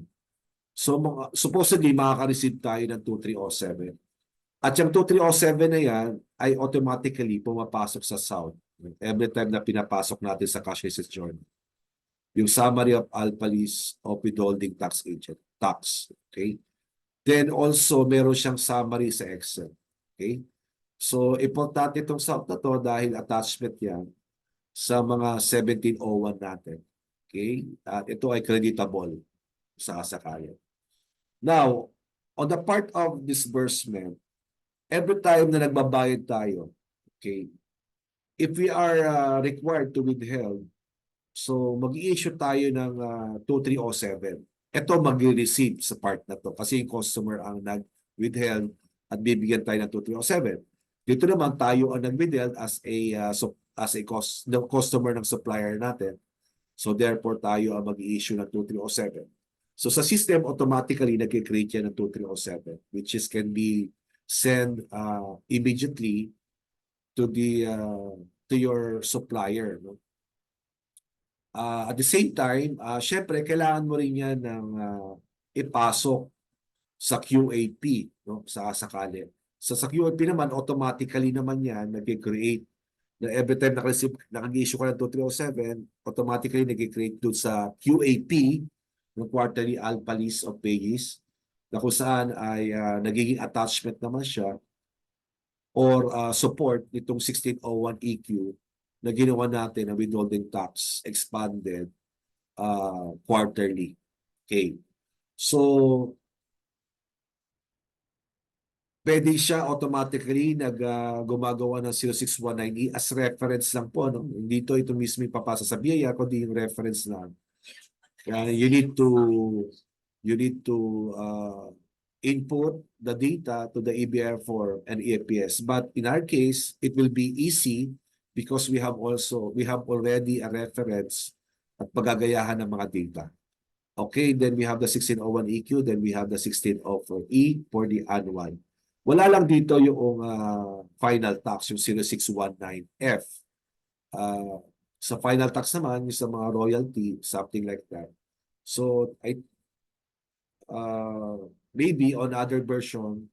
A: So supposedly makaka-receive tayo ng 2307. At yung 2307 na yan ay automatically pumapasok sa SAUD every time na pinapasok natin sa cash receipts journal. Yung summary of ALPA-LIS of withholding tax agent, tax. Okay? Then also meron siyang summary sa Excel. Okay? So importante itong SAUD na to dahil attachment yan sa mga 1701 natin. Okay? At ito ay creditable sa kasakayan. Now, on the part of disbursement, every time na nagbabayad tayo, okay, if we are required to withhold, so mag-i-issue tayo ng 2307. Ito mag-receive sa part na to kasi yung customer ang nag-withheld at bibigyan tayo ng 2307. Dito naman tayo ang nag-withheld as a customer ng supplier natin. So therefore tayo ang mag-i-issue ng 2307. So sa system, automatically nag-create yan ng 2307, which is can be sent immediately to your supplier. No? At the same time, syempre, kailangan mo rin yan ng ipasok sa QAP, no? Sa sakali. So sa QAP naman, automatically naman yan nag-create na every time nag-issue ka ng 2307, automatically nag-create doon sa QAP ng quarterly ALPA-LIS of payees na kung saan ay nagiging attachment naman siya or support nitong 1601 EQ na ginawa natin na withholding tax expanded quarterly. Okay. So, pwede siya automatically gumagawa ng 0619E as reference lang po. No? Hindi ito mismo ipapasa sa biyaya, kundi yung reference lang. You need to input the data to the EBR4 and EFPS. But in our case, it will be easy because we have already a reference at pagagayahan ng mga data. Okay, then we have the 1601 EQ, then we have the 1604E for the annual. Wala lang dito yung final tax, yung 0619F. Sa final tax naman, yung sa mga royalty, something like that. So, maybe on other version,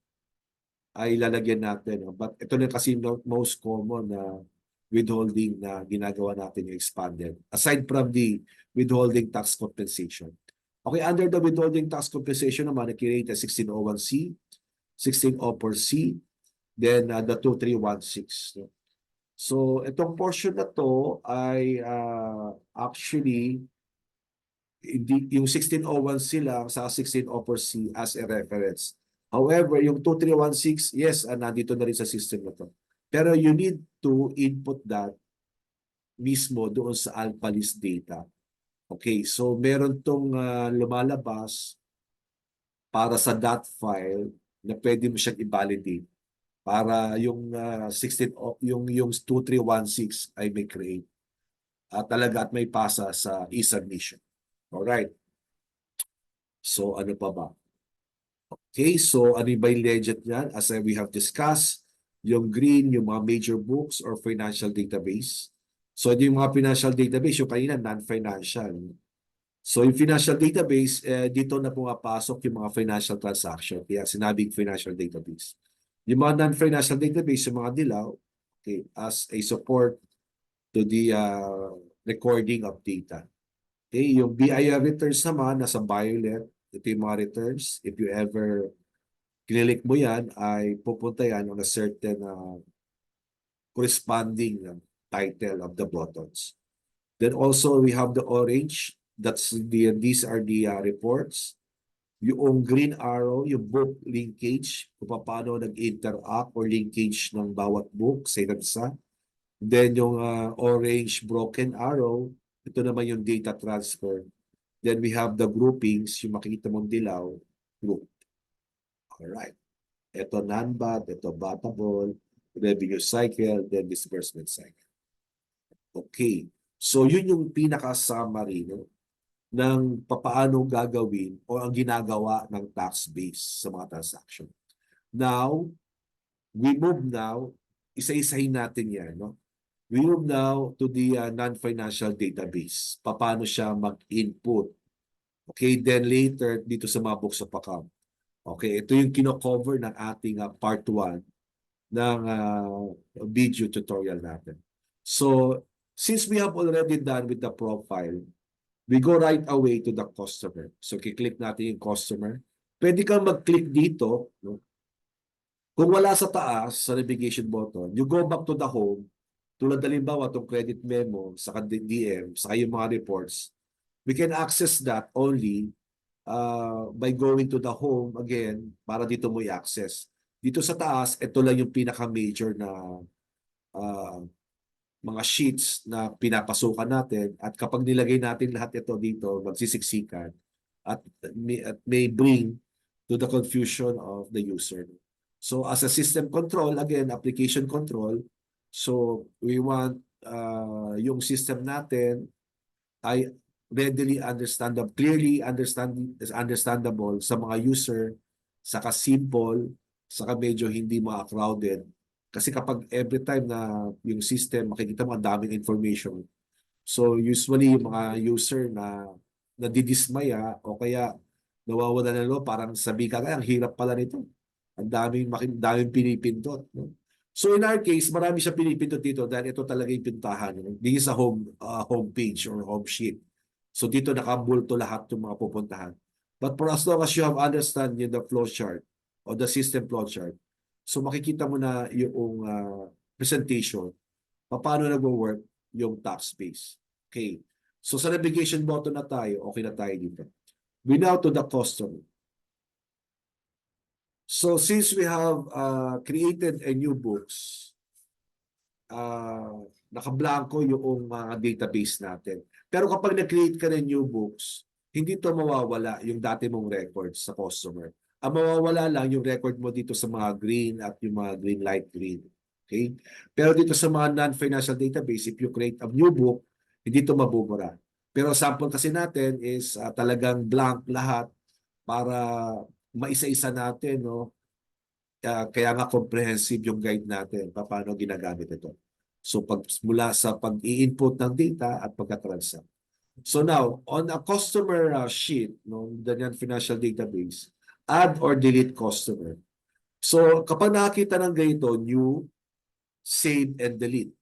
A: ay lalagyan natin. But ito na kasi most common na withholding na ginagawa natin yung expanded. Aside from the withholding tax compensation. Okay, under the withholding tax compensation naman, nakirate 1601C, 1604C, then the 2316. So, itong portion na to ay actually yung 1601 sila sa 1604C as a reference. However, yung 2316, yes, nandito na rin sa system na to. Pero you need to input that mismo doon sa ALPA-LIS data. Okay, so meron tong lumalabas para sa DAT file na pwede mo siyang i-validate para yung 2316 ay may create talaga at may pasa sa e-submission. Alright. So ano pa ba? Okay, so ano ba yung legend niyan? As we have discussed, yung green, yung mga major books or financial database. So yung mga financial database, yung kanina non-financial. So yung financial database, dito na pumapasok yung mga financial transaction. Kaya sinabing financial database. Yung mga non-financial database, yung mga dilaw, okay, as a support to the recording of data. Okay, yung BIR returns naman, nasa violet. Ito yung mga returns. If you ever click mo yan, ay pupunta yan on a certain corresponding title of the buttons. Then also, we have the orange. These are the reports. Yung green arrow, yung book linkage, kung paano nag-interact or linkage ng bawat book sa isa't isa. Then yung orange broken arrow, ito naman yung data transfer. Then we have the groupings, yung makikita mong dilaw, group. Alright. Ito non-BAT, ito batable, revenue cycle, then disbursement cycle. Okay. So yun yung pinaka-summary, no? ng papaano gagawin o ang ginagawa ng tax base sa mga transaction. Now, we move now, isa-isahin natin yan, no? We move now to the non-financial database. Paano siya mag-input. Okay, then later dito sa mga books of account. Okay, ito yung kino-cover ng ating part 1 ng video tutorial natin. So, since we have already done with the profile, we go right away to the customer. So, kiklik natin yung customer. Pwede kang mag-click dito. No? Kung wala sa taas, sa navigation button, you go back to the home. Tulad halimbawa itong credit memo, sa DM, sa yung mga reports, we can access that only by going to the home again para dito mo i-access. Dito sa taas, ito lang yung pinaka-major na uh, mga sheets na pinapasukan natin at kapag nilagay natin lahat ito dito, magsisiksikan at may bring to the confusion of the user. So as a system control, again, application control, so we want yung system natin ay readily understandable, clearly understandable sa mga user, saka simple, saka medyo hindi crowded. Kasi kapag every time na yung system, makikita mo ang daming information. So usually yung mga user na nadidismaya o kaya nawawala na loob, parang sabi ka, ang hirap pala nito. Ang daming pinipindot. No? So in our case, marami siya pinipindot dito dahil ito talaga yung pintahan. No? This is a home page or home sheet. So dito nakabulto lahat yung mga pupuntahan. But for as long as you have understand the flow chart or the system flow chart, so makikita mo na yung presentation, paano nag-work yung tax base. Okay. So sa navigation button na tayo, okay na tayo dito. We now to the customer. So since we have created a new books, nakablanko yung mga database natin. Pero kapag nag-create ka ng new books, hindi to mawawala yung dati mong records sa customer. Ang mawawala lang yung record mo dito sa mga green at yung mga green, light green. Okay? Pero dito sa mga non-financial database, if you create a new book, hindi to mabubura. Pero sample kasi natin is talagang blank lahat para maisa-isa natin, no? Kaya nga comprehensive yung guide natin paano ginagamit ito. So mula sa pag-i-input ng data at pagka-transact. So now, on a customer sheet, no, the non-financial database, add or delete customer. So kapag nakakita ng ganito, new, save, and delete.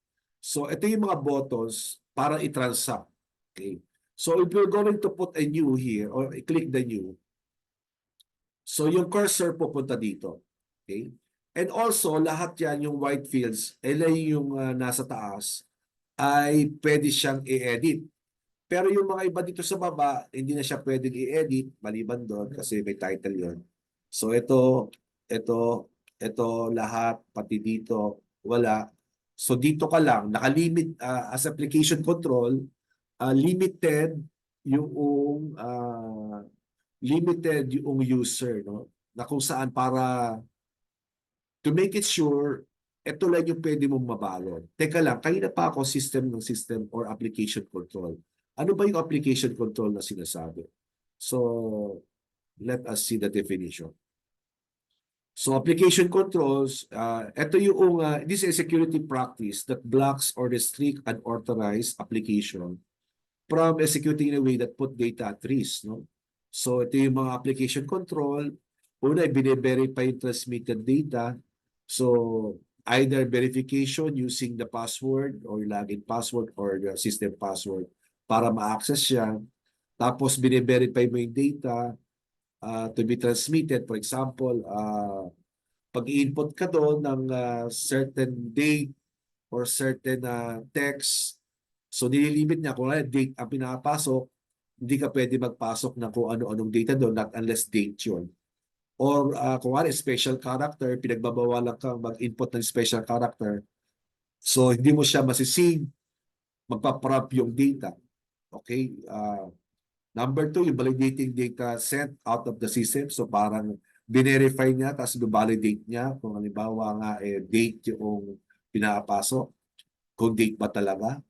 A: So ito yung mga buttons para i-transact. Okay. So if you're going to put a new here or click the new, so yung cursor pupunta dito. Okay? And also, lahat yan, yung white fields, yung nasa taas, ay pwede siyang i-edit. Pero yung mga iba dito sa baba, hindi na siya pwedeng i-edit, maliban doon kasi may title yon. So ito, lahat, pati dito, wala. So dito ka lang, nakalimit as application control, limited yung user, no? Na kung saan para to make it sure, ito lang yung pwede mong mabalot. Teka lang, kanina pa ako system or application control. Ano ba yung application control na sinasabi? So, let us see the definition. So, application controls, ito yung, this is a security practice that blocks or restrict unauthorized application from executing in a way that put data at risk. No? So, ito yung mga application control. Una, bine-verify yung transmitted data. So, either verification using the password or login password or the system password para ma-access siya. Tapos, bine-verify mo yung data to be transmitted. For example, pag-input ka doon ng certain date or certain text, so nililimit niya kung date ang pinapasok, hindi ka pwede magpasok ng kung ano-anong data doon, not unless date yun. Or kung special character, pinagbabawalan kang mag-input ng special character. So hindi mo siya masisig, magpa-prompt yung data. Okay? Number 2, yung validating data sent out of the system. So parang binerify niya, tapos validate niya kung halimbawa nga date yung pinapasok, kung date ba talaga.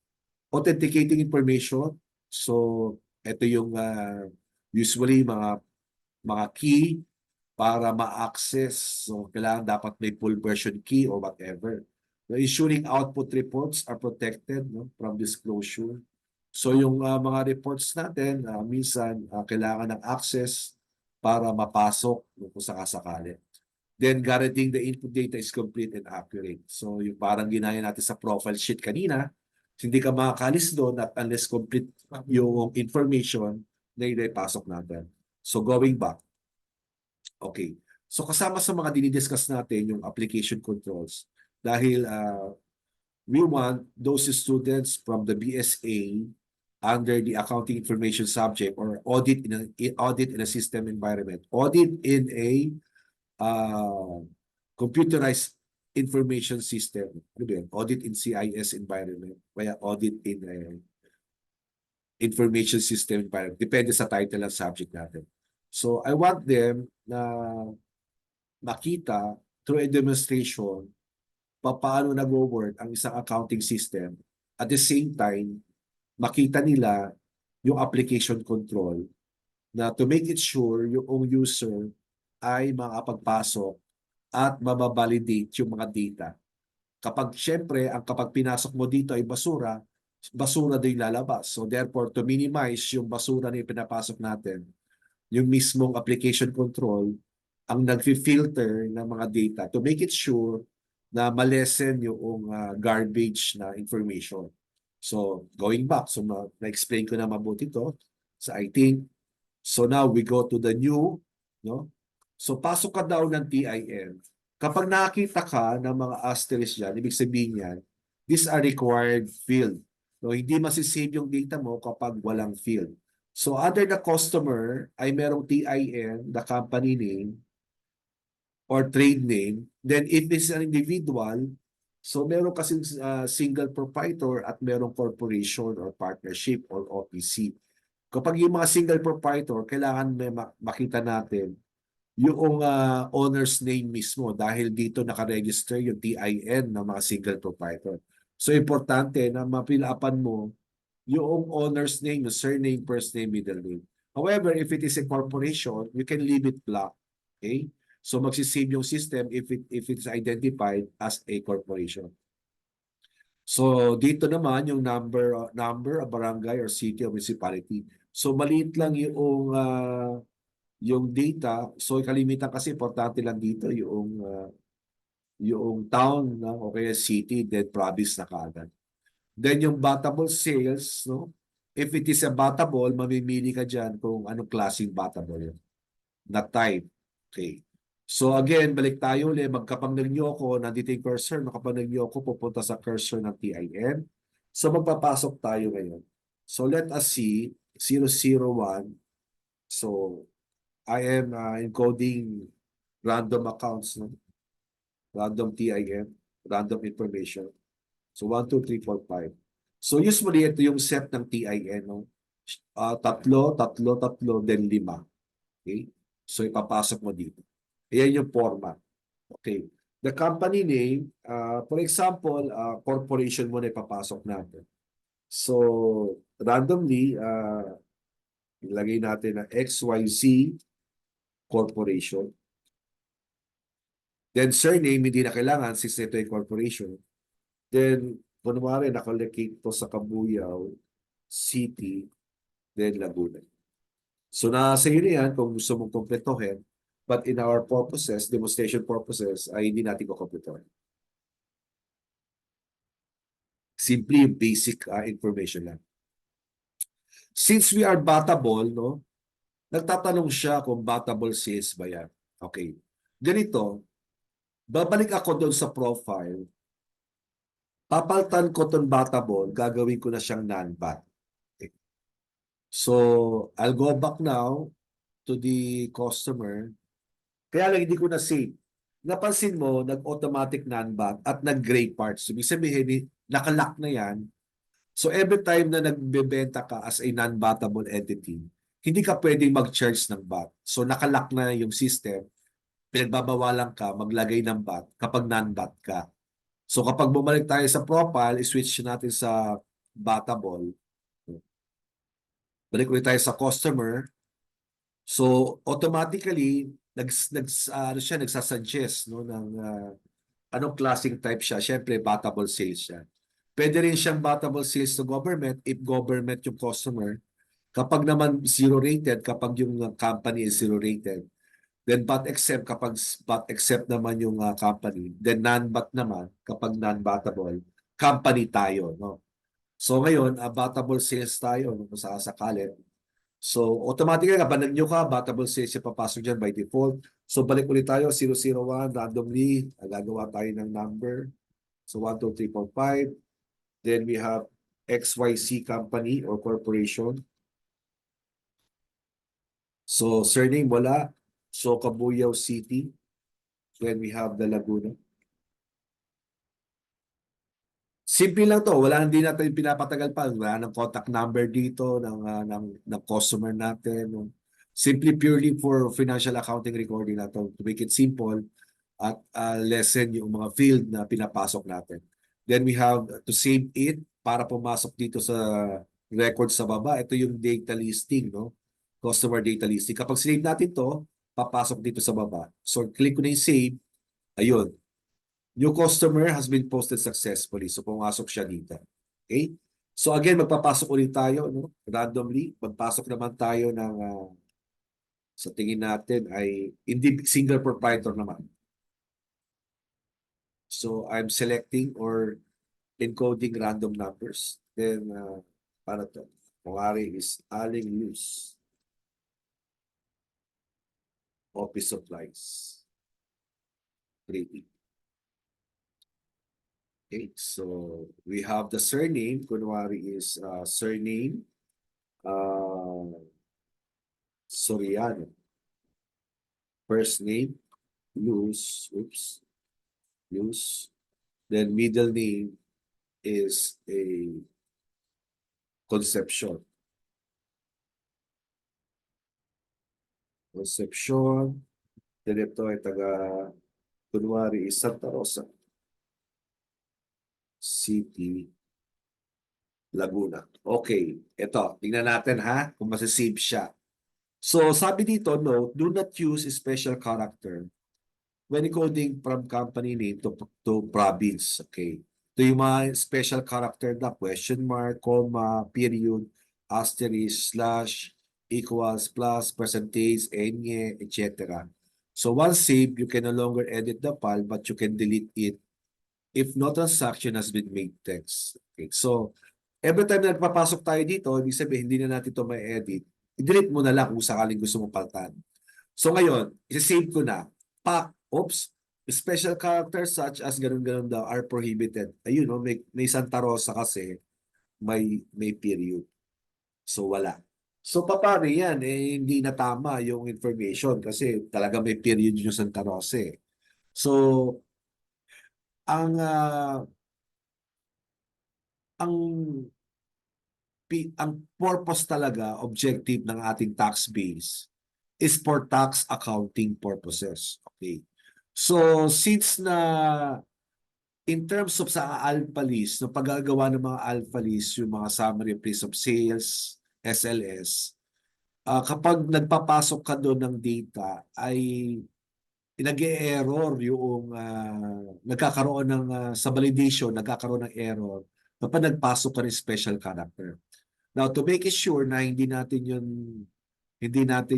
A: Authenticating information. So Ito yung usually mga key para ma-access. So, kailangan dapat may full version key or whatever. The ensuring output reports are protected, no, from disclosure. So, yung mga reports natin, minsan kailangan ng access para mapasok, no, kung sakasakali. Then, guaranteeing the input data is complete and accurate. So, yung parang ginaya natin sa profile sheet kanina, hindi ka makakalis doon at unless complete yung information na ipasok natin. So, going back. Okay. So kasama sa mga dinidiscuss natin yung application controls dahil we want those students from the BSA under the accounting information subject or audit in a system environment, audit in a computerized information system, ano ba yun? Audit in CIS environment, kaya audit in a information system environment. Depende sa title ng subject natin. So I want them na makita through a demonstration paano nag-work ang isang accounting system. At the same time, makita nila yung application control na to make it sure yung user ay makapagpasok at mababalidate yung mga data. Kapag pinasok mo dito ay basura, basura din lalabas. So therefore, to minimize yung basura na pinapasok natin, yung mismong application control ang nag-filter ng mga data to make it sure na malesen yung garbage na information. So, going back, so na-explain ko na mabuti to. So, I think, so now we go to the new, no? So, pasok ka daw ng TIN. Kapag nakita ka ng mga asterisk dyan, ibig sabihin yan, these are required field. No, hindi masisave yung data mo kapag walang field. So, under the customer, ay merong TIN, the company name, or trade name. Then if it's an individual, so meron kasing single proprietor at merong corporation or partnership or OPC. Kapag yung mga single proprietor, kailangan may makita natin yung owner's name mismo dahil dito nakaregister yung TIN ng mga single proprietor. So importante na mapilapan mo yung owner's name, yung surname, first name, middle name. However, if it is a corporation, you can leave it blank. Okay? So magsisave yung system if it's identified as a corporation. So dito naman yung number of barangay or city or municipality. So maliit lang yung data. So kalimitan kasi importante lang dito yung town na o kaya city, then province na kaagad. Then yung battable sales, no? If it is a battable, mamimili ka dyan kung anong klaseng battable yun. Na type. Okay. So again, balik tayo ulit. Magkapag nag-nyoko, nandito yung cursor. Kapag nag-nyoko, pupunta sa cursor ng TIN. So magpapasok tayo ngayon. So let us see 001. So I am encoding random accounts, no? Random TIN, random information. So 1, 2, 3, 4, 5. So usually ito yung set ng TIN, no? Tatlo, then 5. Okay? So ipapasok mo dito. Ayan yung format. Okay. The company name, for example, corporation mo na ipapasok natin. So, randomly, ilagay natin na XYZ Corporation. Then surname, hindi na kailangan since ito ay corporation. Then, kunwari, nakalocate to sa Cabuyao City, then Laguna. So, nasa iyo na yan kung gusto mong kompletohin. But in our purposes, demonstration purposes, ay hindi natin kukompletohin. Simply basic information lang. Since we are battable, no? Nagtatanong siya kung battable sales ba yan. Okay. Ganito, babalik ako doon sa profile. Papaltan ko itong battable, gagawin ko na siyang non-bat. Okay. So, I'll go back now to the customer. Kaya lang hindi ko na save. Napansin mo, nag-automatic non-bat at nag-gray parts. Ibig sabihin, nakalock na yan. So every time na nagbebenta ka as a non-batable entity, hindi ka pwedeng mag-charge ng bat. So nakalock na yung system, pinagbabawalan ka maglagay ng bat kapag non-bat ka. So kapag bumalik tayo sa profile, i-switch natin sa batable. Balik ulit tayo sa customer. So automatically ano siya nagsasuggest no ng anong klaseng type siya. Syempre battable sales siya. Pwede rin siyang battable sales to government if government yung customer. Kapag naman zero rated, kapag yung company is zero rated, then BOT exempt kapag BOT exempt naman yung company, then non-BOT naman kapag non-battable, company tayo, no? So ngayon, battable sales tayo no, kung sakali. So automatically kapag nag-new ka, battable sales yung papasok dyan by default. So balik ulit tayo, 001, randomly, gagawa tayo ng number. So 1, 2, 3, 4, 5. Then we have XYZ company or corporation. So surname wala. So Cabuyao City. Then we have the Laguna. Simple lang to. Wala hindi natin pinapatagal pa. Wala ng contact number dito ng customer natin. No? Simply purely for financial accounting recording na to. To make it simple at lessen yung mga field na pinapasok natin. Then we have to save it para pumasok dito sa record sa baba. Ito yung data listing, no? Customer data listing. Kapag save natin to, papasok dito sa baba. So click ko na yung save. Ayun. New customer has been posted successfully. So pumasok siya dito. Okay? So again, magpapasok ulit tayo, no? Randomly. Magpasok naman tayo ng sa tingin natin ay hindi single proprietor naman. So I'm selecting or encoding random numbers. Then para to. Kunwari is Aling Luz. Office supplies. Trading. Okay, so we have the surname. Kunwari is surname Soriano. First name Luz. Oops. Luz. Then middle name is a Concepcion. Concepcion. Then ito ay kunwari is Santa Rosa City, Laguna. Okay, ito. Tingnan natin ha, kung masasave siya. So, sabi dito, no, do not use special character when encoding from company name to province. Okay. Ito yung mga special character na question mark, comma, period, asterisk, slash, equals, plus, percentage, enye, etc. So once saved, you can no longer edit the file, but you can delete it if no transaction has been made text. Okay. So, every time na nagpapasok tayo dito, ibig sabihin, hindi na natin ito may edit. I-delete mo na lang kung sakaling gusto mo paltan. So ngayon, i-save ko na. Oops, special characters such as ganun-ganun daw are prohibited. Ayun, no? May Santa Rosa kasi may period. So wala. So paano yan? Hindi na tama yung information kasi talaga may period yung Santa Rosa. So ang purpose talaga, objective ng ating tax base is for tax accounting purposes. Okay. So since na in terms of sa alpha list, no, paggagawa ng mga alpha list, yung mga summary place of sales, SLS, kapag nagpapasok ka doon ng data, ay nag-e-error yung nagkakaroon ng sa validation, nagkakaroon ng error kapag nagpasok ka ng special character. Now, to make it sure na hindi natin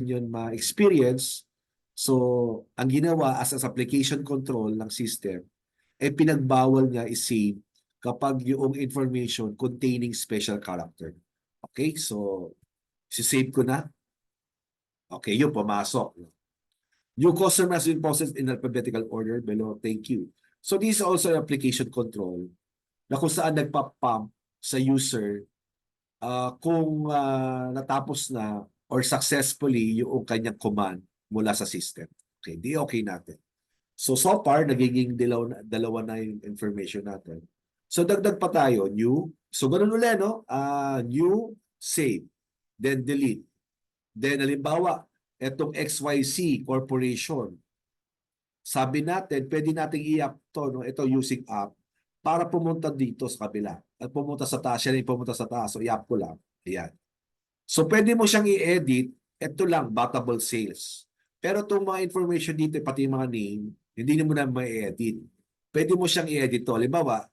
A: yun ma-experience, so ang ginawa as application control ng system, pinagbawal niya i-save kapag yung information containing special character. Okay, so si-save ko na. Okay, yun, pumasok. Your customer has been processed in alphabetical order below. Thank you. So this is also application control na kung saan nagpa-pump sa user kung natapos na or successfully yung kanyang command mula sa system. Okay, di okay natin. So far, nagiging dalawa na yung information natin. So dagdag pa tayo, new. So ganun ulit, no? New, save, then delete. Then halimbawa, etong XYZ Corporation, sabi natin, pwede nating i-app to, no? Ito using app, para pumunta dito sa kabila. At pumunta sa taas, siya rin pumunta sa taas. So i-app ko lang. Ayan. So pwede mo siyang i-edit, ito lang, batable sales. Pero itong mga information dito, pati yung mga name, hindi mo na ma-edit. Pwede mo siyang i-edit to. Halimbawa,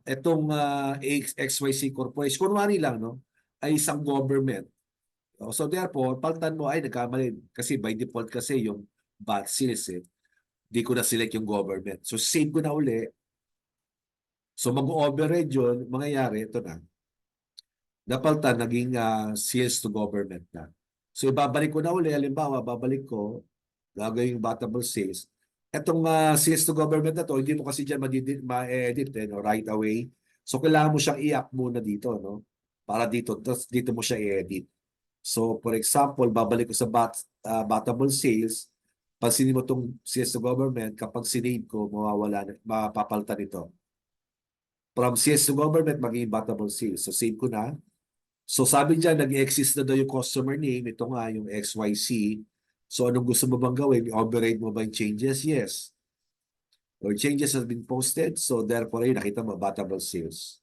A: itong XYZ Corporation, kunwari lang, no, ay isang government. So therefore, paltan mo, ay nagkamali. Kasi by default kasi yung VAT sales, di ko na-select yung government. So save ko na uli. So mag-override yun, mangyayari, ito na. Napaltan, naging sales to government na. So ibabalik ko na uli, halimbawa, babalik ko, gagawin yung batable sales. Etong sales to government na to, hindi mo kasi dyan ma-edit no, right away. So kailangan mo siyang i-up muna dito, no? Para dito, tapos dito mo siya i-edit. So for example, babalik ko sa batable sales, pansinin mo itong sales to government, kapag sinave ko, mawawala, mapapaltan ito. From sales to government, magiging batable sales. So save ko na. So sabi niya, nag-exist na daw yung customer name. Ito nga, yung XYZ. So anong gusto mo bang gawin? Override mo ba yung changes? Yes. Or changes have been posted. So therefore, ay nakita mo, batable sales.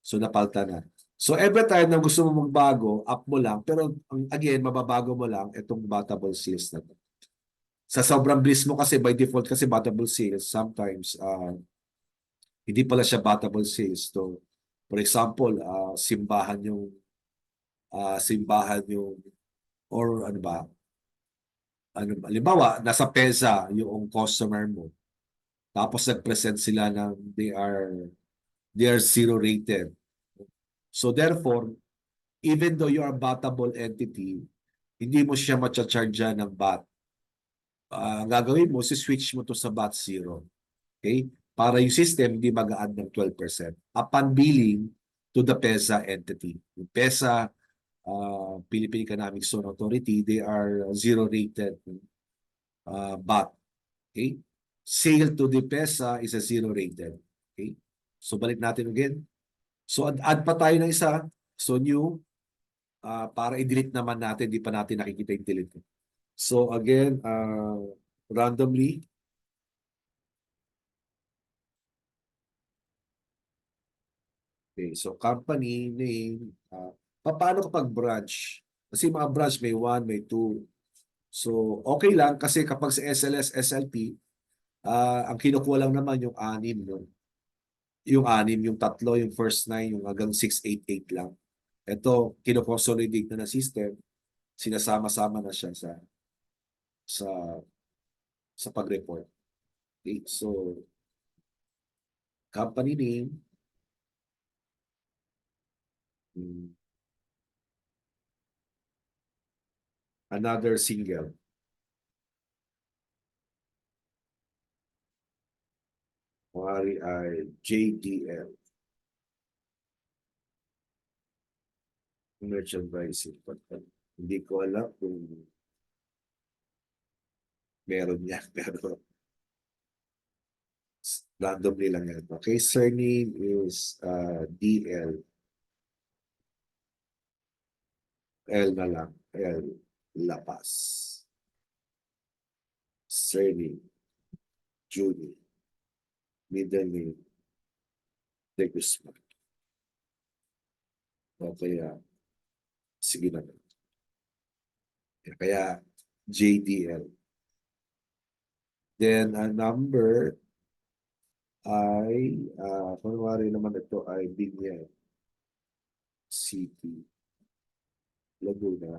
A: So napalta na. So every time na gusto mo magbago, up mo lang. Pero again, mababago mo lang itong batable sales na to. Sa sobrang bilis mo kasi, by default kasi batable sales, sometimes hindi pala siya batable sales. So, for example, simbahan yung or ano ba, halimbawa, nasa PEZA yung customer mo. Tapos nag-present sila ng they are zero rated. So therefore, even though you are a batable entity, hindi mo siya matcha-charge ng VAT. Gagawin mo, si-switch mo to sa VAT zero. Okay? Para yung system hindi mag-add ng 12% upon billing to the PEZA entity. Yung PEZA, Philippine Economic Zone Authority, they are zero rated VAT. Okay? Sale to the PEZA is a zero rated. Okay? So balik natin again. So add pa tayo ng isa. So new, para i-delete naman natin, di pa natin nakikita yung delete. So again, randomly, okay, so company name, paano kapag branch? Kasi mga branch may 1, may 2. So okay lang kasi kapag sa SLS, SLP, ang kinukuha lang naman yung 6, no? Yung 6, yung 3, yung first 9, yung hanggang 688 lang. Ito, kino-consolidate na ng system, sinasama-sama na siya sa sa pag-report. Okay? So, company name, another single. Mari ay JDL. Merchandising. Hindi ko alam kung meron niya, pero randomly lang yan. Okay, surname is DL. L na lang. L. Lapas. Surname. Julie. Middle name. De Guzman. O kaya, sige na. Kaya, JDL. Then, a number ay, kunwari naman ito ay Binyan City, Laguna,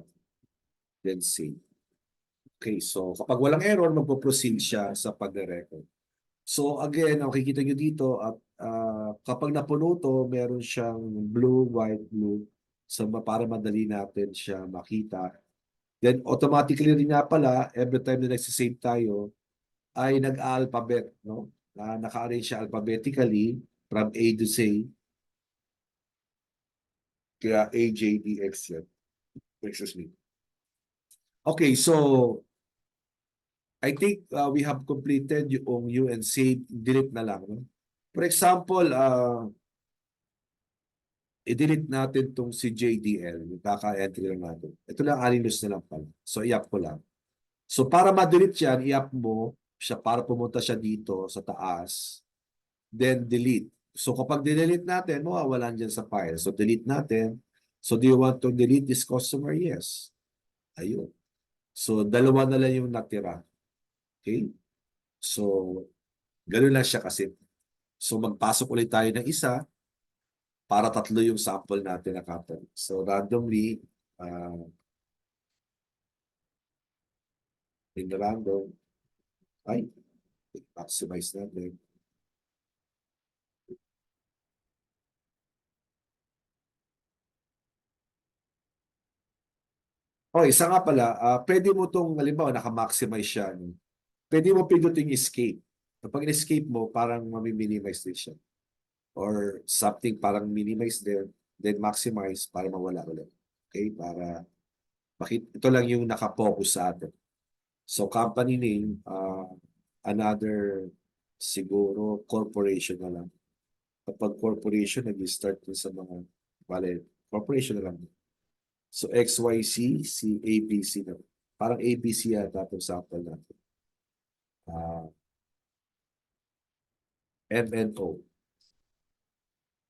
A: then save. Okay, so kapag walang error, magpo-proceed siya sa pagre-record. So again, makikita nyo dito at kapag napuno to, meron siyang blue, white, blue. So para madali natin siya makita. Then automatically rin nga pala, every time na nagsisave tayo, ay nag-alphabet, no? Naka-arrange siya alphabetically from A to Z. Kaya AJDX yan. Excuse me. Okay, so I think we have completed yung UN save, delete na lang. No? For example, i-delete natin itong si JDL. Yung kaka-entry lang natin. Ito lang, alinos na lang pala. So, i-up ko lang. So, para ma-delete yan, i-up mo siya para pumunta siya dito sa taas. Then, delete. So, kapag delete natin, mawawalan dyan sa file. So, delete natin. So do you want to delete this customer? Yes. Ayun. So dalawa na lang yung natira. Okay? So ganoon lang siya kasi. So magpasok ulit tayo ng isa para tatlo yung sample natin na company. So randomly, in the random, ay, maximize natin. Oh, isa nga pala, pwede mo itong, halimbawa, naka-maximize siya. No? Pwede mo pindutin yung escape. Kapag in-escape mo, parang mami-minimize din siya. Or something parang minimize din, then maximize para mawala ulit. Okay? Para ito lang yung nakapokus sa atin. So, company name, another siguro corporation na lang. Kapag corporation, nag-start din sa mga, corporation na lang. So, XYZ, si ABC na. Parang ABC yata itong sample natin. MNO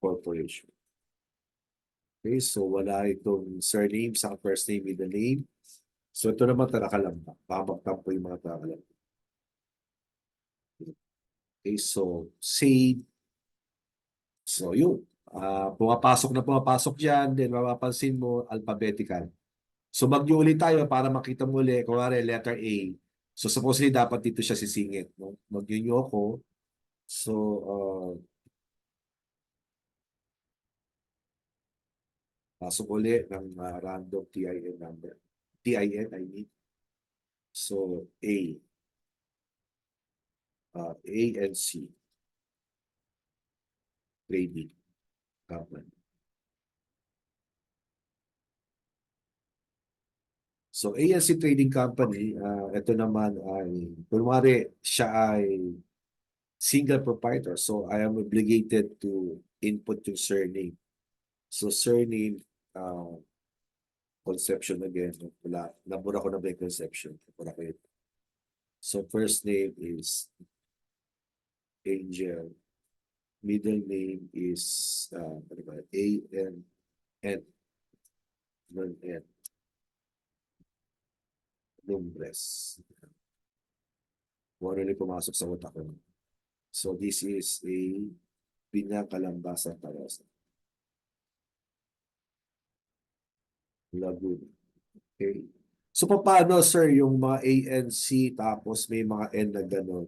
A: Corporation. Okay, so wala itong surname sa first name, middle name. So ito naman talakalamba. Pabagtan po yung mga talakalamba. Okay, so save. So yun. Pumapasok dyan, then mapapansin mo alphabetical. So mag-u ulit tayo para makita mo ulit. Kunwari, letter A. So supposedly dapat dito siya sisingit. No? Mag-u ako. So, pasok ulit ng random TIN number. TIN, I mean. So, A and C. Trading company. So, ANC Trading Company, ito naman ay, kunwari, siya ay single proprietor. So, I am obligated to input yung surname. So, surname, conception again. Nabura ko na ba yung conception? Nabura ko yun. So, first name is Angel. Middle name is A-N-N. N. Lumbres. Kung ano pumasok sa utak ko. So, this is a Pinakalambasan Taras. Laguna. Okay. So, paano, sir, yung mga A and C tapos may mga N na gano'n?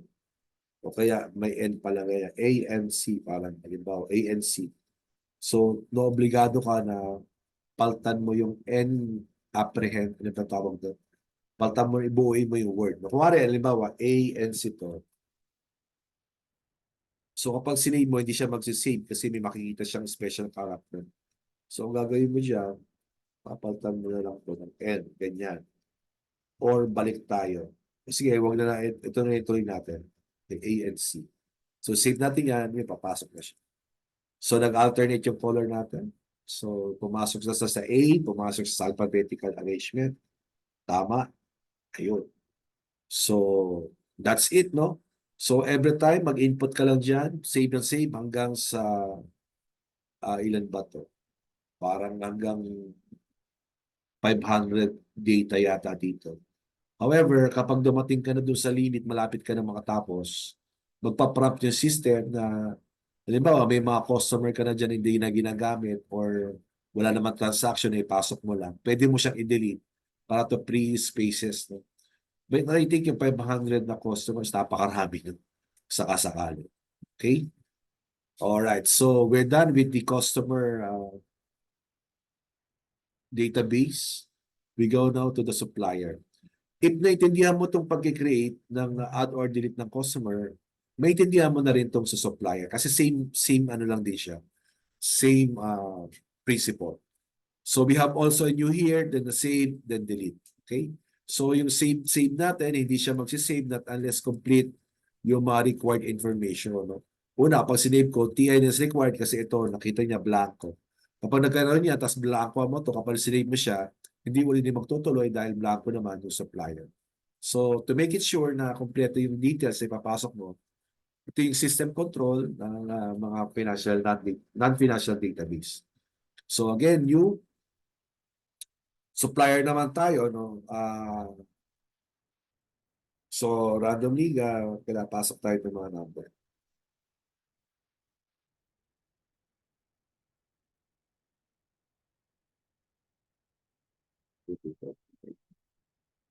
A: O kaya may N pala ngayon. A and C, parang halimbawa, A and C. So, no obligado ka na paltan mo yung N apprehend, ano ba tawag doon? Paltan mo, ibuuin mo yung word. Kumari, halimbawa, A and C to. So, kapag sinave mo, hindi siya magsisave kasi may makikita siyang special character. So, ang gagawin mo dyan, papalitan mo na lang po ng N, ganyan. Or balik tayo. Sige, wag na natin. Ito na ituloy natin. The A and C. So, save natin yan, may papasok na siya. So, nag-alternate yung color natin. So, pumasok na sa A, pumasok sa alphabetical arrangement. Tama. Ayun. So, that's it, no? So, every time, mag-input ka lang dyan, save and save hanggang sa ilan ba to? Parang hanggang 500 data yata dito. However, kapag dumating ka na doon sa limit, malapit ka na makatapos, magpa-prompt yung system na, halimbawa, may mga customer ka na dyan hindi na ginagamit or wala naman transaction na ipasok mo lang, pwede mo siyang i-delete para to free spaces. No? But I think yung 500 na customers, napakarami nun sa kasakali. Okay? Alright, so we're done with the customer database. We go now to the supplier. If naintindihan mo itong pag-create ng add or delete ng customer, maintindihan mo na rin itong sa supplier. Kasi same ano lang din siya. Same principle. So we have also a new here, then the save, then delete. Okay? So yung save natin, hindi siya magsisave not unless complete yung mga required information. No? Una, pag sinave ko, TIN is required kasi ito, nakita niya blanco. Kapag nagkaroon niya, tapos blanco mo to, kapag sinave mo siya, hindi mo rin magtutuloy dahil blanco naman yung supplier. So, to make it sure na kompleto yung details na ipapasok mo, ito yung system control ng mga non-financial database. So, again, new Supplier naman tayo, no? So, randomly, pinapasok tayo ng mga number.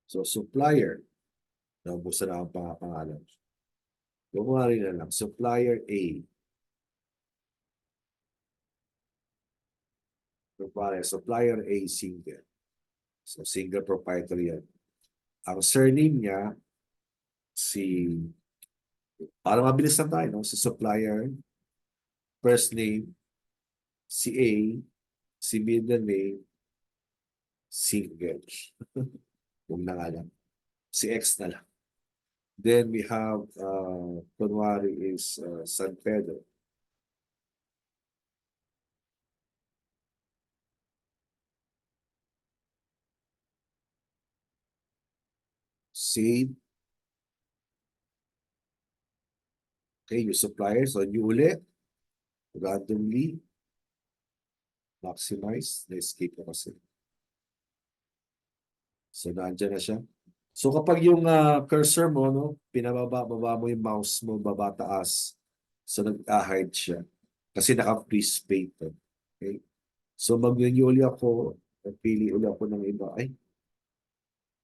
A: So, supplier. Naubusan na ang pangalan. Gumawa rin na lang. Supplier A. Supplier A single. So, single proprietary yan. Ang surname niya, para mabilis na tayo, no? Si supplier, first name, si A, si middle name, single. Huwag na nga lang. Si X na lang. Then we have, kunwari is San Pedro. Save. Okay, yung supplier. So, new ulit. Randomly. Maximize. Na-escape ko kasi. So, nandiyan na siya. So, kapag yung cursor mo, no, baba mo yung mouse mo, baba taas. So, nag-hide siya. Kasi naka-freeze paper. Okay? So, mag-renew ulit ako. Pili ulit ako ng iba. Ay,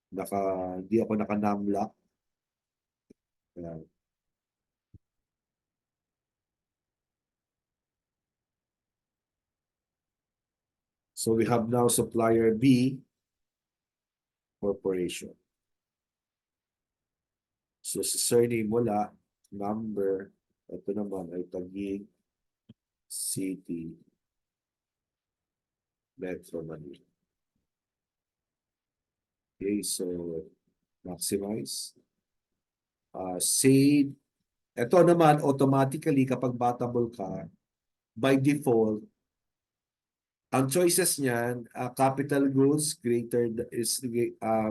A: hindi ako naka-numlock. Ayan. So, we have now supplier B corporation. So, si surname wala, number, ito naman ay Taguig City, Metro Manila. Okay, so maximize. Save. Ito naman, automatically, kapag batable ka, by default, ang choices niyan, capital goods is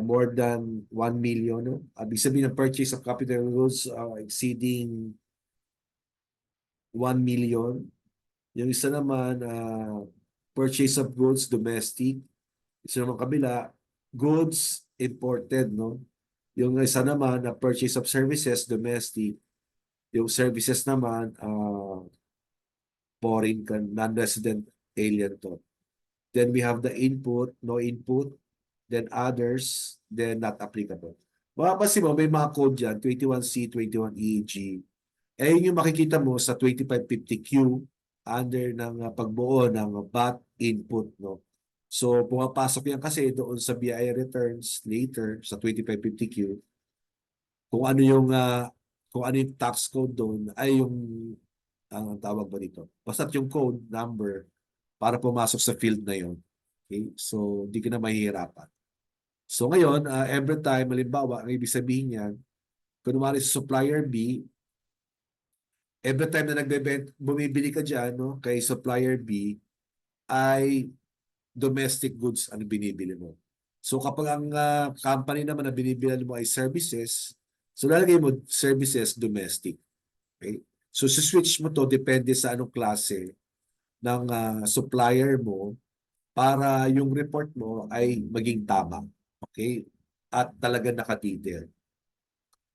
A: more than 1 million. No? Ibig sabihin ng purchase of capital goods exceeding 1 million. Yung isa naman, purchase of goods domestic. Isa naman kabila, goods imported. No? Yung isa naman, purchase of services domestic. Yung services naman, foreign, non-resident alien to. Then we have the input, no input, then others, then not applicable. Mapapansin mo, may mga code dyan, 21C, 21E, G. Eh, yun yung makikita mo sa 2550Q under ng pagbuo ng BAT input. No? So, pumapasok yan kasi doon sa BI returns later sa 2550Q. Kung ano yung tax code doon ay yung ang tawag ba dito. Basta yung code number para pumasok sa field na yon. Okay? So, hindi ka na mahihirapan. So, ngayon, every time, halimbawa, ang ibig sabihin niyan, kunwari sa supplier B, every time na bumibili ka dyan, no, kay supplier B, ay domestic goods ang binibili mo. So, kapag ang company naman na binibili mo ay services, so lalagay mo services domestic. Okay? So, switch mo to depende sa anong klase ng supplier mo para yung report mo ay maging tama. Okay? At talaga nakadetail.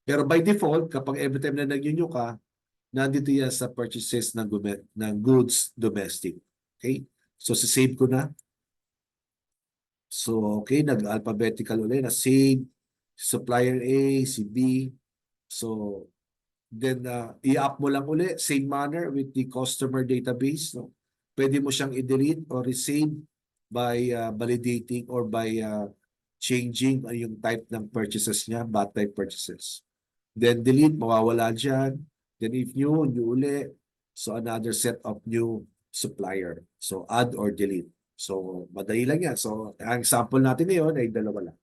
A: Pero by default, kapag every time na nag-renew ka, nandito yan sa purchases ng goods domestic. Okay? So, save ko na. So, okay, nag-alphabetical ulit na save, supplier A, si B. So, then i-up mo lang ulit, same manner with the customer database. No? Pwede mo siyang i-delete or resave by validating or by changing yung type ng purchases niya, BAT type purchases. Then delete, mawawala dyan. Then if new ulit. So another set of new supplier. So add or delete. So madali lang yan. So ang example natin ngayon ay dalawa lang.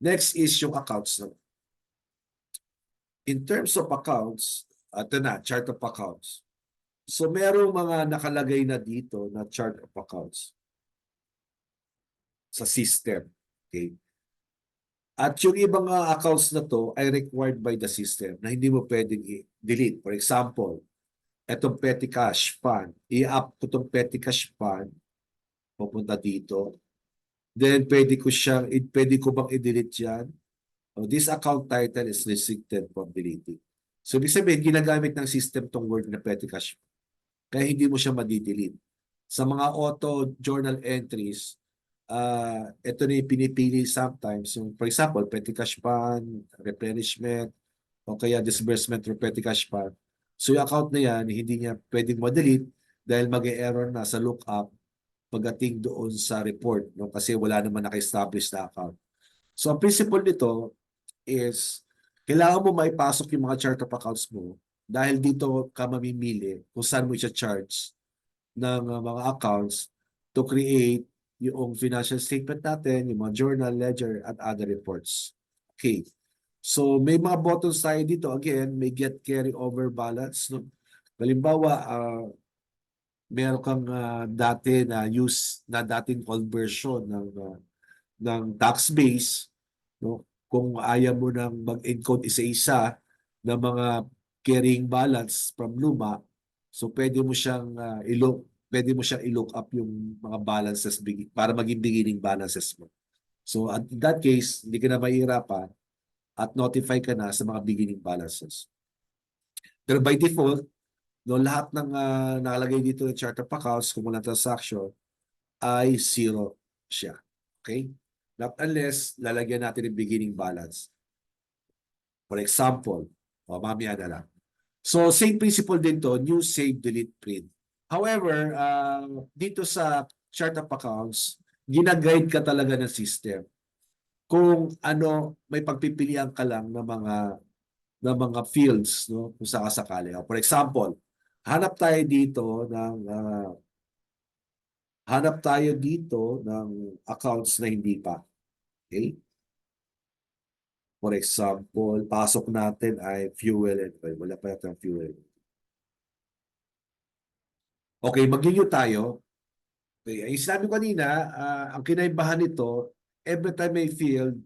A: Next is yung accounts. No? In terms of accounts, ito na, chart of accounts. So merong mga nakalagay na dito na chart of accounts sa system. Okay? At yung ibang accounts na to ay required by the system na hindi mo pwedeng i-delete. For example, etong petty cash fund. I-up ko itong petty cash fund, pupunta dito. Then pwede ko bang i-delete yan? This account title is restricted from deleting. So, ibig sabihin, ginagamit ng system tong word na petty cash. Kaya hindi mo siya madidelete. Sa mga auto journal entries, ito na yung pinipili sometimes. So, for example, petty cash fund, replenishment, o kaya disbursement or petty cash fund. So, yung account na yan, hindi niya pwedeng ma-delete dahil mag-e-error na sa lookup pagdating doon sa report, no? Kasi wala naman naka-establish na account. So, ang principle nito is kailangan mo maipasok yung mga chart of accounts mo dahil dito ka mamimili kung saan mo i-charge ng mga accounts to create yung financial statement natin, yung mga journal, ledger, at other reports. Okay. So, may mga buttons tayo dito. Again, may get carry over balance. No? Halimbawa, meron kang dati na dating conversion ng tax base, no? Kung ayaw mo nang mag-encode isa-isa ng mga carrying balance from luma, so pwede mo siyang i-look up yung mga balances para maging beginning balances mo. So in that case, hindi ka na mahihirapan at notify ka na sa mga beginning balances. Pero by default, no, lahat ng nakalagay dito ng chart of accounts, kung walang transaction, ay zero siya. Okay? Not unless lalagyan natin yung beginning balance. For example, mamaya na lang. So, same principle din to, new, save, delete, print. However, dito sa chart of accounts, ginaguide ka talaga ng system. Kung ano, may pagpipilian ka lang ng mga fields, no, kung sakasakali. For example, hanap tayo dito ng accounts na hindi pa. Okay? For example, pasok natin ay fuel and oil. Wala pa yata ang fuel. Okay, mag-renew tayo. Okay, yung sinabi ko kanina, ang kinaibahan nito, every time may field,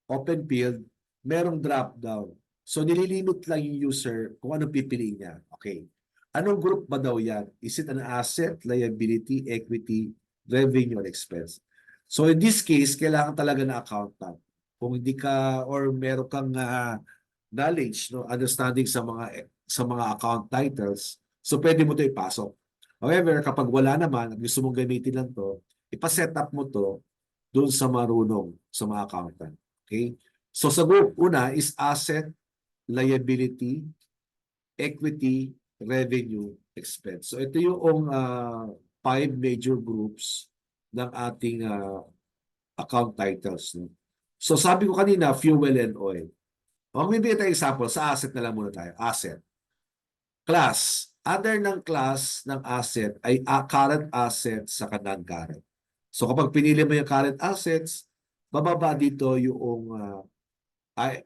A: open field, merong drop down. So nililimit lang yung user kung anong pipiliin niya. Okay. Anong group ba daw yan? Is it an asset, liability, equity, revenue, or expense? So in this case, kailangan talaga na accountant. Kung hindi ka or meron kang knowledge, no, understanding sa mga account titles, so pwede mo 'to ipasok. However, kapag wala naman at gusto mong gamitin lang 'to, ipa-set up mo 'to doon sa marunong sa mga accountant. Okay? So sa group, una is asset, liability, equity, revenue, expense. So ito yung 5 major groups ng ating account titles. No? So sabi ko kanina, fuel and oil. Magbibigay tayo example, sa asset na lang muna tayo. Asset. Class. Other ng class ng asset ay current assets sa non-current. So kapag pinili mo yung current assets, bababa dito yung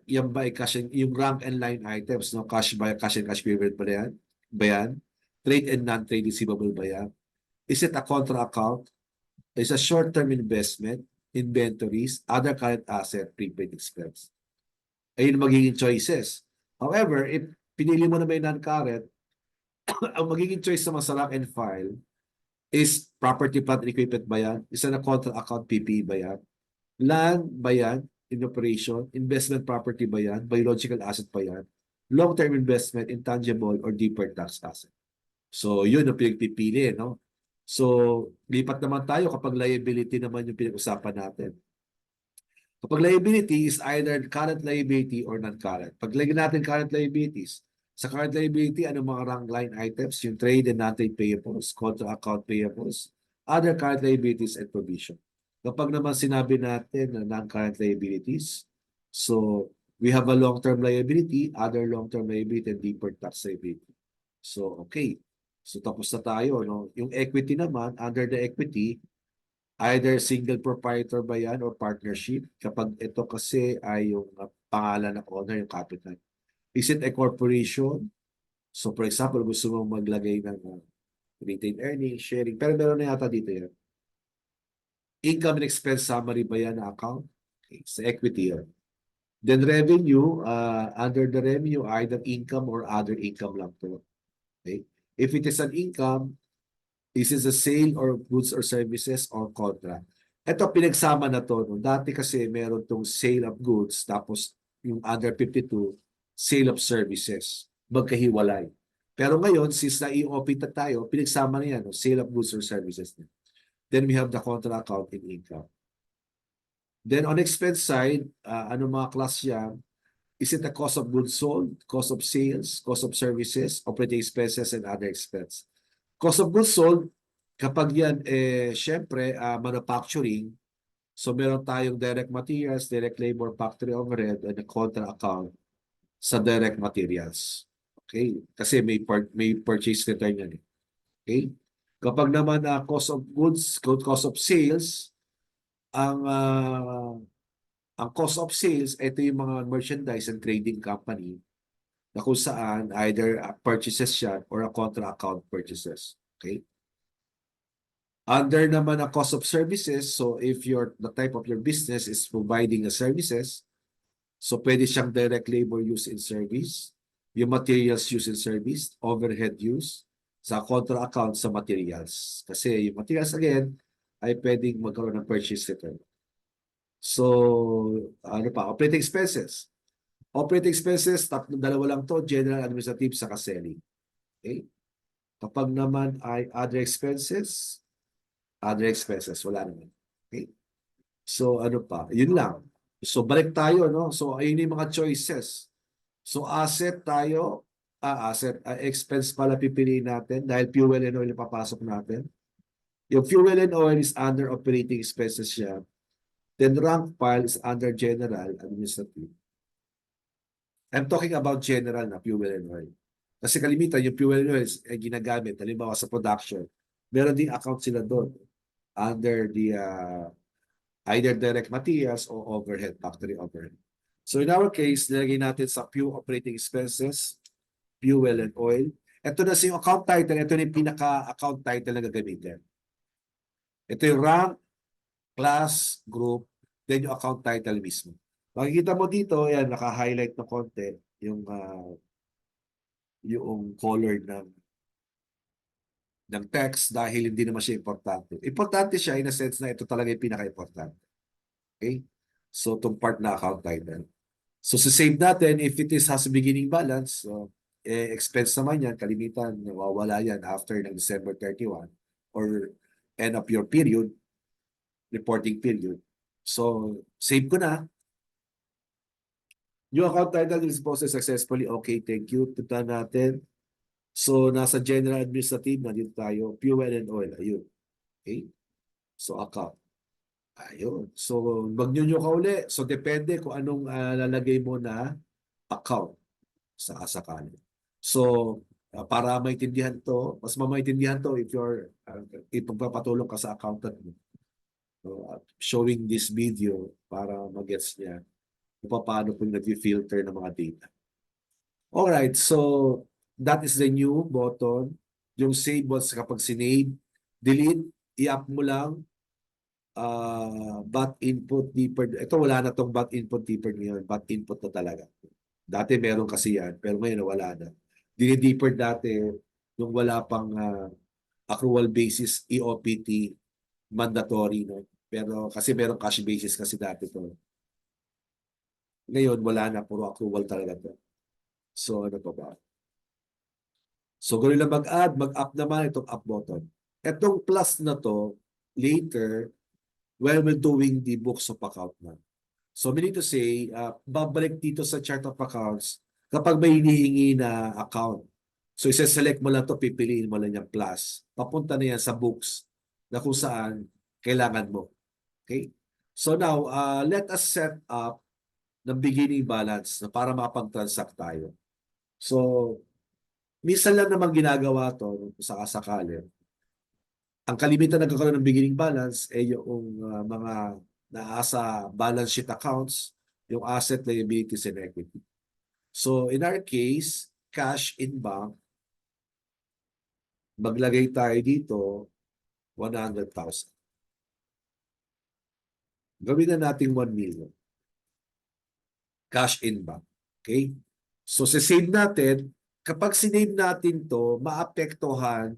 A: yan ba yung rank and line items, no? Cash and cash equivalent ba yan? Trade and non-trade receivable ba yan? Is it a contra account? Is a short-term investment, inventories, other current asset, prepaid expense? Ayun magiging choices. However, if pinili mo na may non-current, ang magiging choice sa mga rank and file is property, plant, and equipment ba yan? Is na contra account, PPE ba yan? Land ba yan? In operation? Investment property ba yan? Biological asset ba yan? Long-term investment, intangible, or deferred tax asset. So, yun ang pinagpipili, no? So, lipat naman tayo kapag liability naman yung pinag-usapan natin. Kapag liability is either current liability or non-current. Pag lagyan natin current liabilities, sa current liability, ano mga rank line items? Yung trade and non-trade payables, contra account payables, other current liabilities, and provision. Kapag naman sinabi natin na non-current liabilities, so we have a long-term liability, other long-term liability, and deferred tax liability. So, okay. So, tapos na tayo. No? Yung equity naman, under the equity, either single proprietor ba yan or partnership. Kapag ito kasi ay yung pangalan ng owner, yung capital. Is it a corporation? So for example, gusto mo maglagay ng retained earnings, sharing. Pero meron na yata dito yan. Income and expense summary ba yan na account? Okay, sa equity yan. Then revenue, under the revenue, either income or other income lang to. Okay? If it is an income, this is a sale or goods or services or contract. Ito, pinagsama na to. No? Dati kasi meron tong sale of goods, tapos yung under 52, sale of services. Magkahiwalay. Pero ngayon, since na-EOP na tayo, pinagsama na yan, no? Sale of goods or services. Then we have the contra account in income. Then on expense side, ano mga class yan? Is it the cost of goods sold, cost of sales, cost of services, operating expenses, and other expense? Cost of goods sold, kapag yan, syempre, manufacturing, so meron tayong direct materials, direct labor, factory overhead, and a contra account sa direct materials. Okay? Kasi may purchase return yan. Okay? Kapag naman cost of goods, cost of sales, ang cost of sales, ito yung mga merchandise and trading company na kung saan either purchases siya or a contra account purchases. Okay? Under naman ang cost of services, so if the type of your business is providing the services, so pwede siyang direct labor use in service, yung materials use in service, overhead use, sa contra account sa materials. Kasi yung materials again, ay pwedeng magkaroon ng purchase return. So, ano pa? Operating expenses. Operating expenses, dalawa lang to, general, administrative, saka selling. Okay? Kapag naman ay other expenses, wala naman. Okay? So, ano pa? Yun lang. So, balik tayo, no? So, ayun yung mga choices. So, asset tayo, expense pala pipiliin natin dahil fuel and oil yung papasok natin. Yung fuel and oil is under operating expenses siya. Then rank file is under general administrative. I'm talking about general na fuel and oil. Kasi kalimitan yung fuel and oil ay ginagamit, halimbawa sa production. Meron din account sila doon under the either direct materials or overhead, factory overhead. So in our case, nilagay natin sa pure operating expenses, fuel and oil. Ito na yung account title, ito na yung pinaka-account title na gagamitin. Ito yung rank, class, group, then yung account title mismo. Makikita mo dito, yan, naka-highlight na konti yung color ng text dahil hindi naman siya importante. Importante siya in a sense na ito talaga yung pinaka-importante. Okay? So, itong part na account title. So, save natin, if it has a beginning balance, so, expense naman yan, kalimitan, nawawala yan after ng December 31 or end of your period, reporting period. So, save ko na. Yung account title is processed successfully. Okay, thank you. Punta natin. So, nasa general administrative na dito tayo. Fuel and oil. Ayun. Okay? So, account. Ayun. So, mag-nyo ka uli. So, depende kung anong lalagay mo na account sa kasakali. So, para maintindihan to, mas mamaintindihan to if you're ipagpapatulong ka sa accountant mo. So, showing this video para mag-gets niya kung paano kung nag-filter ng mga data. Alright, so that is the new button. Yung save button kapag sinave, delete, i-up mo lang but input deeper. Ito wala na tong but input deeper ngayon. But input na talaga. Dati meron kasi yan, pero ngayon wala na. Dini-deeper dati yung wala pang accrual basis EOPT mandatory. No? Pero kasi meron cash basis kasi dati to. Ngayon, wala na. Puro accrual talaga to. So, ano pa ba? So, gano'n lang mag-add. Mag-up naman itong up button. Itong plus na to, later, while we're doing the books of account na. So, we need to say, babalik dito sa chart of accounts kapag may hinihingi na account. So, isa-select mo lang to, pipiliin mo lang yung plus. Papunta na yan sa books na kung saan kailangan mo. Okay? So, now, let us set up ng beginning balance na para makapag-transact tayo. So, minsan lang naman ginagawa to sa kasakali. Ang kalimitan nagkakaroon ng beginning balance ay yung mga naasa balance sheet accounts, yung asset, liabilities, and equity. So, in our case, cash in bank, maglagay tayo dito 100,000. Gawin na natin 1 million. Cash in bank. Okay? So, save natin. Kapag sinave natin to, maapektuhan,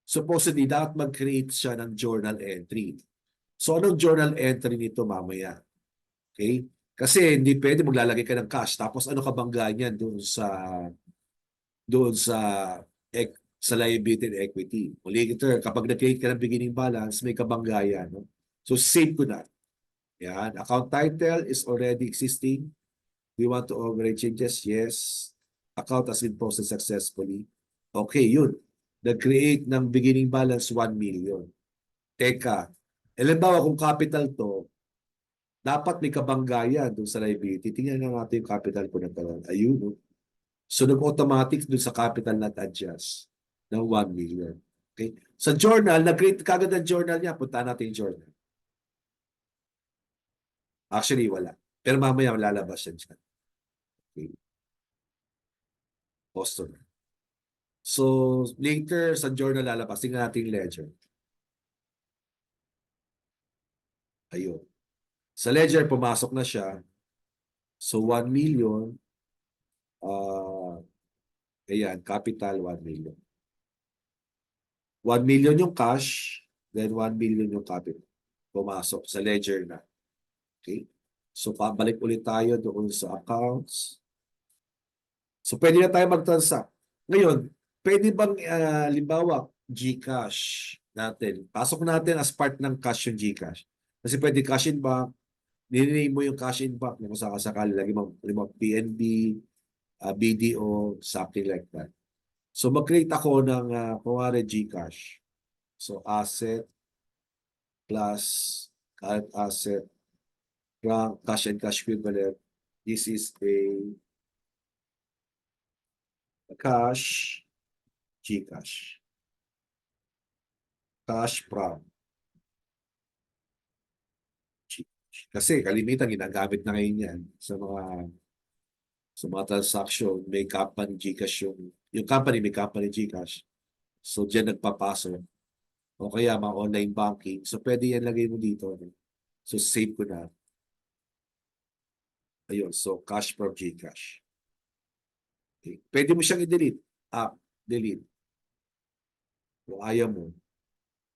A: supposedly, dapat mag-create siya ng journal entry. So anong journal entry nito mamaya? Okay? Kasi hindi pwede maglalagay ka ng cash tapos ano kabangga niyan doon sa sa liability and equity. O later, kapag nag-create ka ng beginning balance, may kabangga yan. No? So save ko na. Yan. Account title is already existing. We want to override changes? Yes. Account has been processed successfully. Okay, yun. Nag-create ng beginning balance 1 million. Teka, halimbawa kung capital to, dapat may kabanggayan doon sa liability. Tingnan nga natin yung capital ko na talaga. Ayun. No? So nag-automatic doon sa capital not adjust ng 1 million. Okay? Sa journal, nag-create kagad ang journal niya. Punta natin yung journal. Actually, wala. Pero mamaya lalabas yan siya. Okay. Customer. So, later sa journal lalabas. Tingnan natin yung ledger. Ayun. Sa ledger, pumasok na siya. So, 1 million. Ayan, capital 1 million. 1 million yung cash, then 1 million yung capital. Pumasok sa ledger na. Okay? So, pabalik ulit tayo doon sa accounts. So, pwede na tayo mag-transact. Ngayon, pwede bang, limbawa, GCash natin. Pasok natin as part ng cash yung GCash. Kasi pwede cash in bank, niname mo yung cash in bank kung sakasakali, lagi mo PNB, BDO, something like that. So, mag-create ako ng, kumare GCash. So, asset plus current asset, cash and cash equivalent. This is a cash, GCash. Cash from GCash. Kasi kalimitan ginagamit na ngayon yan sa mga transaction, may company GCash yung company may company GCash. So diyan nagpapasok. O kaya mga online banking. So pwede yan lagay mo dito. So save ko na. Ayun, so cash from GCash. Okay. Pwede mo siyang i-delete. Delete. Kung ayaw mo,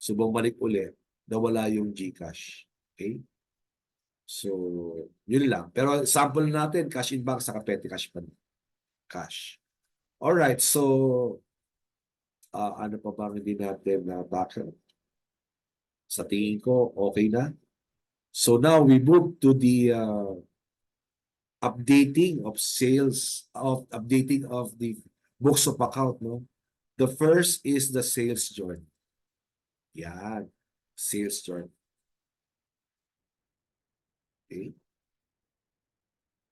A: so bumalik ulit, nawala yung GCash. Okay? So, yun lang. Pero sample natin, cash in bank sa petty cash pa. Cash. Alright, so, ano pa bang hindi natin na backup? Sa tingin ko, okay na. So now we move to the updating of the books of account. No? The first is the sales journal. Yan. Sales journal. Okay.